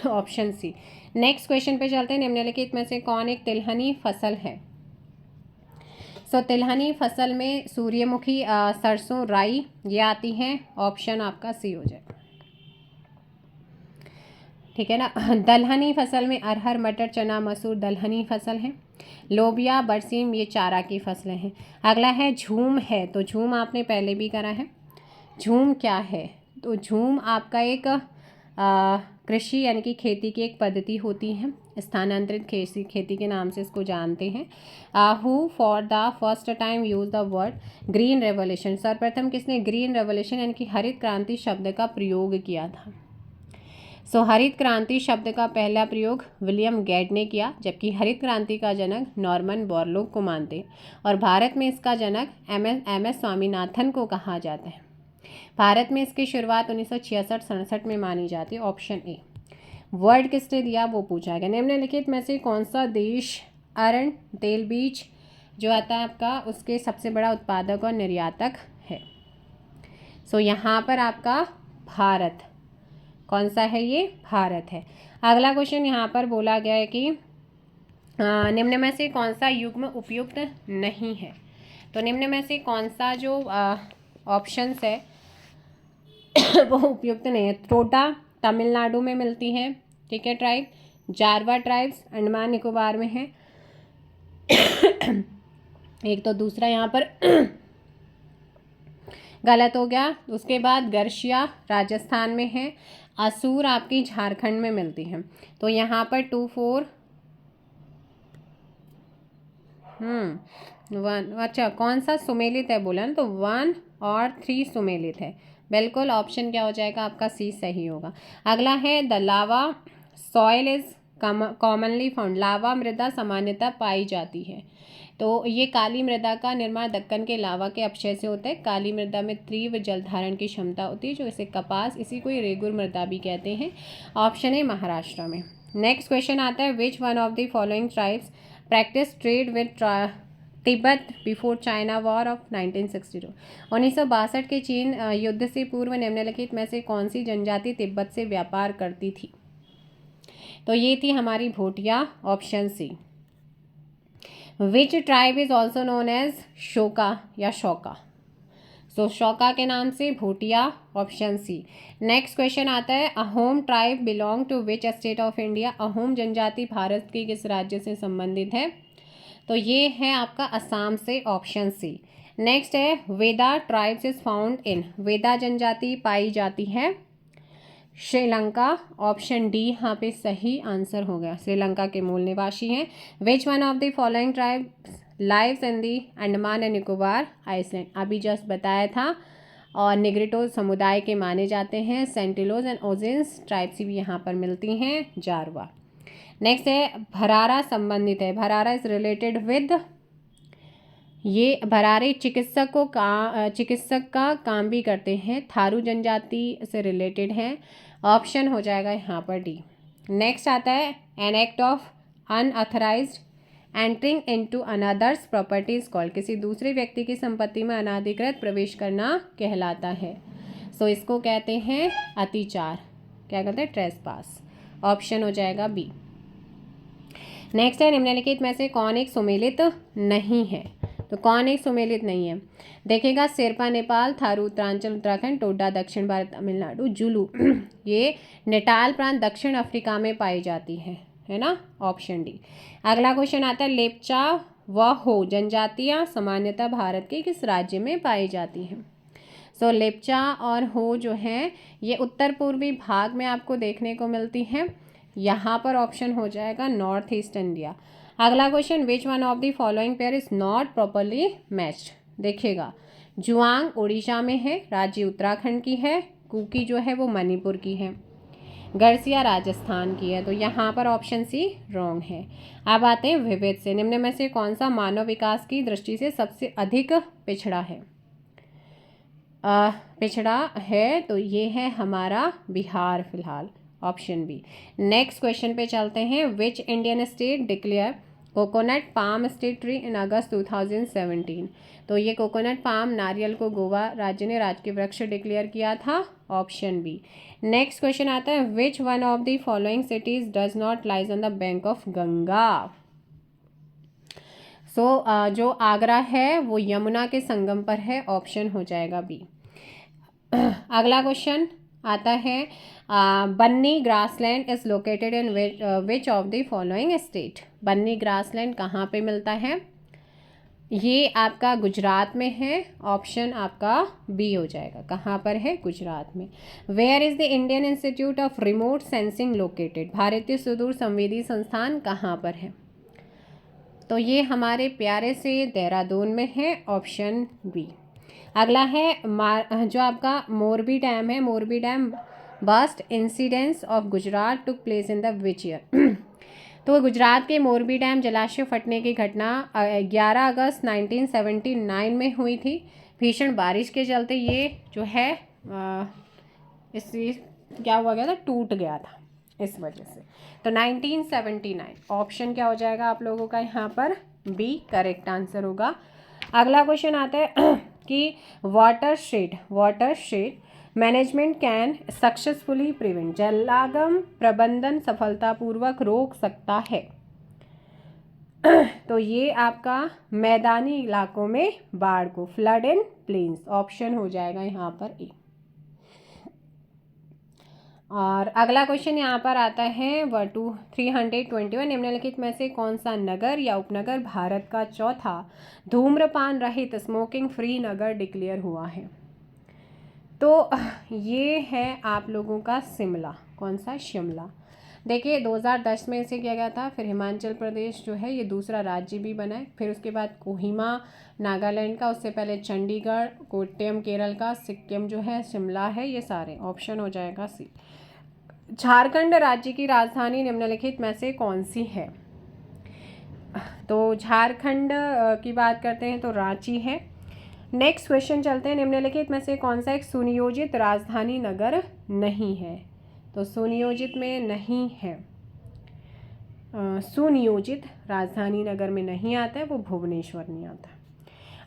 Speaker 1: ऑप्शन सी। नेक्स्ट क्वेश्चन पे चलते हैं, निम्नलिखित में से कौन एक तिलहनी फसल है। सो तिलहनी फसल में सूर्यमुखी, सरसों, राई ये आती हैं, ऑप्शन आपका सी हो जाएगा, ठीक है ना। दलहनी फसल में अरहर, मटर, चना, मसूर दलहनी फसल है। लोबिया, बरसीम ये चारा की फसलें हैं। अगला है झूम है, तो झूम आपने पहले भी करा है। झूम क्या है, तो झूम आपका एक कृषि यानी कि खेती की एक पद्धति होती है, स्थानांतरित खेती के नाम से इसको जानते हैं। Who for the first time use the word green revolution. सर्वप्रथम किसने ग्रीन रेवोल्यूशन यानी कि हरित क्रांति शब्द का प्रयोग किया था। सो हरित क्रांति शब्द का पहला प्रयोग विलियम गेट ने किया, जबकि हरित क्रांति का जनक नॉर्मन बोरलॉग को मानते हैं, और भारत में इसका जनक एम एस स्वामीनाथन को कहा जाता है। भारत में इसकी शुरुआत 1966-67 में मानी जाती है, ऑप्शन ए। वर्ड किसने दिया वो पूछा गया। निम्नलिखित में से कौन सा देश अरण तेल बीज जो आता है आपका उसके सबसे बड़ा उत्पादक और निर्यातक है। सो यहाँ पर आपका भारत, कौन सा है ये, भारत है। अगला क्वेश्चन यहाँ पर बोला गया है कि निम्न में से कौन सा युग्म उपयुक्त नहीं है। तो निम्न में से कौन सा जो ऑप्शंस है वो उपयुक्त नहीं है। टोटा तमिलनाडु में मिलती है, ठीक है, ट्राइब। जारवा ट्राइब्स अंडमान निकोबार में है। एक तो दूसरा यहाँ पर गलत हो गया। उसके बाद गर्शिया राजस्थान में है, असूर आपकी झारखंड में मिलती है। तो यहाँ पर 2 4 1, अच्छा कौन सा सुमेलित है बोला ना, तो 1 और 3 सुमेलित है। बिल्कुल ऑप्शन क्या हो जाएगा आपका, सी सही होगा। अगला है the lava soil is commonly found, lava मृदा सामान्यतः पाई जाती है। तो ये काली मृदा का निर्माण दक्कन के लावा के अपक्षय से होता है। काली मृदा में तीव्र जल धारण की क्षमता होती है, जो इसे कपास, इसी को रेगुर मृदा भी कहते हैं। ऑप्शन है महाराष्ट्र में। नेक्स्ट क्वेश्चन आता है, which one of the following tribes practice trade with Tibet before China war of 1962। 1962 के चीन युद्ध से पूर्व निम्नलिखित में से कौन सी जनजाति तिब्बत से व्यापार करती थी? तो ये थी हमारी Bhotia, option C. Which tribe is also known as Shoka या शौका, सो शौका के नाम से Bhotia, option C. Next question आता है, Ahom tribe belong to which state of India. Ahom जनजाति भारत के किस राज्य से संबंधित है? तो ये है आपका असम से, ऑप्शन सी। नेक्स्ट है, Vedda tribes is found in, Vedda जनजाति पाई जाती है श्रीलंका, ऑप्शन डी यहाँ पे सही आंसर हो गया, श्रीलंका के मूल निवासी हैं। Which one of the following tribes lives in the Andaman and Nicobar island, अभी जस्ट बताया था। और निग्रिटो समुदाय के माने जाते हैं। सेंटिलोज एंड ओजेंस ट्राइब्स भी यहाँ पर मिलती हैं, जारवा। नेक्स्ट है, भरारा संबंधित है, भरारा इज रिलेटेड विद, ये भरारे चिकित्सक का काम भी करते हैं, थारू जनजाति से रिलेटेड है, ऑप्शन हो जाएगा यहाँ पर डी। नेक्स्ट आता है, an act of unauthorised entering into another's properties called, किसी दूसरे व्यक्ति की संपत्ति में अनाधिकृत प्रवेश करना कहलाता है। सो इसको कहते हैं अतिचार, क्या कहते हैं, ट्रेसपास, ऑप्शन हो जाएगा बी। नेक्स्ट है, निम्नलिखित में से कौन एक सुमेलित नहीं है? तो कौन एक सुमेलित नहीं है? देखिएगा, शेरपा नेपाल, थारू उत्तरांचल उत्तराखंड, टोडा दक्षिण भारत तमिलनाडु, जुलू ये नेटाल प्रांत दक्षिण अफ्रीका में पाई जाती है ना, ऑप्शन डी। अगला क्वेश्चन आता है, लेप्चा व हो जनजातियाँ सामान्यतः भारत के किस राज्य में पाई जाती हैं? सो लेप्चा और हो जो हैं ये उत्तर पूर्वी भाग में आपको देखने को मिलती हैं। यहाँ पर ऑप्शन हो जाएगा नॉर्थ ईस्ट इंडिया। अगला question, which one of the following pair is not properly matched. देखिएगा, जुआंग उड़ीसा में है, राज्य उत्तराखंड की है, कुकी जो है वो मणिपुर की है, गर्सिया राजस्थान की है। तो यहाँ पर ऑप्शन सी रॉन्ग है। अब आते हैं विविध से, निम्न में से कौन सा मानव विकास की दृष्टि से सबसे अधिक पिछड़ा है? तो ये है हमारा बिहार फिलहाल, ऑप्शन बी। नेक्स्ट क्वेश्चन पे चलते हैं, which Indian state declare coconut palm state tree in August 2017। तो ये कोकोनट पाम नारियल को गोवा राज्य ने राजकीय वृक्ष डिक्लेयर किया था, ऑप्शन बी। नेक्स्ट क्वेश्चन आता है, which one of the following cities does not lies on the bank of Ganga. जो आगरा है वो यमुना के संगम पर है, ऑप्शन हो जाएगा बी। अगला क्वेश्चन आता है, Banni grassland is located in which of the following state. Banni grassland कहाँ पे मिलता है? ये आपका गुजरात में है, ऑप्शन आपका बी हो जाएगा। कहाँ पर है? गुजरात में। Where is the Indian institute of remote sensing located. भारतीय सुदूर संवेदी संस्थान कहाँ पर है? तो ये हमारे प्यारे से देहरादून में है, ऑप्शन बी। अगला है जो आपका मोरबी डैम है, Morbi dam burst incidence of Gujarat took place in the which year. तो गुजरात के मोरबी डैम जलाशय फटने की घटना 11 अगस्त 1979 में हुई थी। भीषण बारिश के चलते ये जो है इससे क्या हुआ गया था, टूट गया था इस वजह से। तो 1979 ऑप्शन क्या हो जाएगा आप लोगों का यहाँ पर? बी करेक्ट आंसर होगा। अगला क्वेश्चन आता है कि watershed management can successfully prevent, जलागम प्रबंधन सफलतापूर्वक रोक सकता है। तो ये आपका मैदानी इलाकों में बाढ़ को, फ्लड इन प्लेन्स, ऑप्शन हो जाएगा यहाँ पर ए। और अगला क्वेश्चन यहाँ पर आता है 321। निम्नलिखित में से कौन सा नगर या उपनगर भारत का चौथा धूम्रपान रहित स्मोकिंग फ्री नगर डिक्लेयर हुआ है? तो ये है आप लोगों का शिमला। कौन सा? शिमला। देखिए 2010 में इसे किया गया था। फिर हिमाचल प्रदेश जो है ये दूसरा राज्य भी बना है। फिर उसके बाद कोहिमा नागालैंड का, उससे पहले चंडीगढ़, कोट्टयम केरल का, सिक्किम जो है, शिमला है। ये सारे ऑप्शन हो जाएगा सी। झारखंड राज्य की राजधानी निम्नलिखित में से कौन सी है? तो झारखंड की बात करते हैं तो रांची है। नेक्स्ट क्वेश्चन चलते हैं। निम्नलिखित में से कौन सा एक सुनियोजित राजधानी नगर नहीं है? तो सुनियोजित में नहीं है, सुनियोजित राजधानी नगर में नहीं आता है, वो भुवनेश्वर नहीं आता।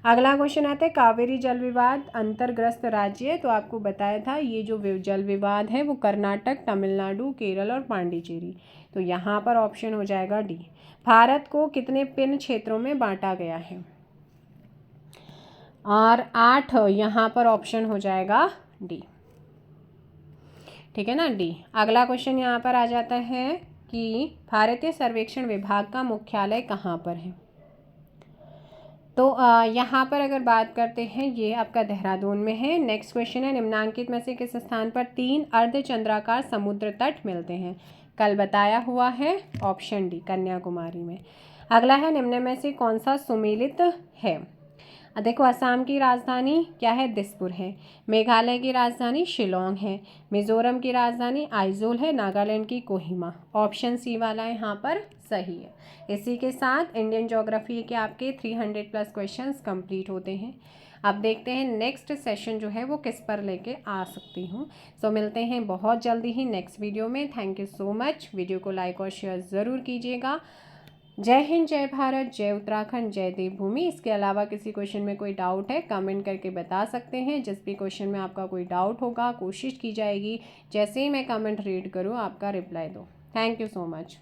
Speaker 1: अगला क्वेश्चन आता है कावेरी जल विवाद अंतर्ग्रस्त राज्य है। तो आपको बताया था ये जो जल विवाद है वो कर्नाटक, तमिलनाडु, केरल और पांडिचेरी। तो यहाँ पर ऑप्शन हो जाएगा डी। भारत को कितने पिन क्षेत्रों में बांटा गया है? और 8। यहाँ पर ऑप्शन हो जाएगा डी। ठीक है ना, डी। अगला क्वेश्चन यहाँ पर आ जाता है कि भारतीय सर्वेक्षण विभाग का मुख्यालय कहाँ पर है? तो यहाँ पर अगर बात करते हैं ये आपका देहरादून में है। नेक्स्ट क्वेश्चन है निम्नांकित में से किस स्थान पर 3 अर्धचंद्राकार समुद्र तट मिलते हैं? कल बताया हुआ है, ऑप्शन डी कन्याकुमारी में। अगला है निम्न में से कौन सा सुमेलित है? देखो असम की राजधानी क्या है? दिसपुर है। मेघालय की राजधानी शिलोंग है। मिजोरम की राजधानी आइजोल है। नागालैंड की कोहिमा। ऑप्शन सी वाला यहाँ पर सही है। इसी के साथ इंडियन ज्योग्राफी के आपके 300+ क्वेश्चंस कंप्लीट होते हैं। अब देखते हैं नेक्स्ट सेशन जो है वो किस पर लेके आ सकती हूँ। सो मिलते हैं बहुत जल्दी ही नेक्स्ट वीडियो में। Thank you so much. Video को लाइक और शेयर ज़रूर कीजिएगा। जय हिंद, जय भारत, जय उत्तराखंड, जय देवभूमि। इसके अलावा किसी क्वेश्चन में कोई डाउट है कमेंट करके बता सकते हैं। जिस भी क्वेश्चन में आपका कोई डाउट होगा कोशिश की जाएगी जैसे ही मैं कमेंट रीड करूँ आपका रिप्लाई दो। Thank you so much.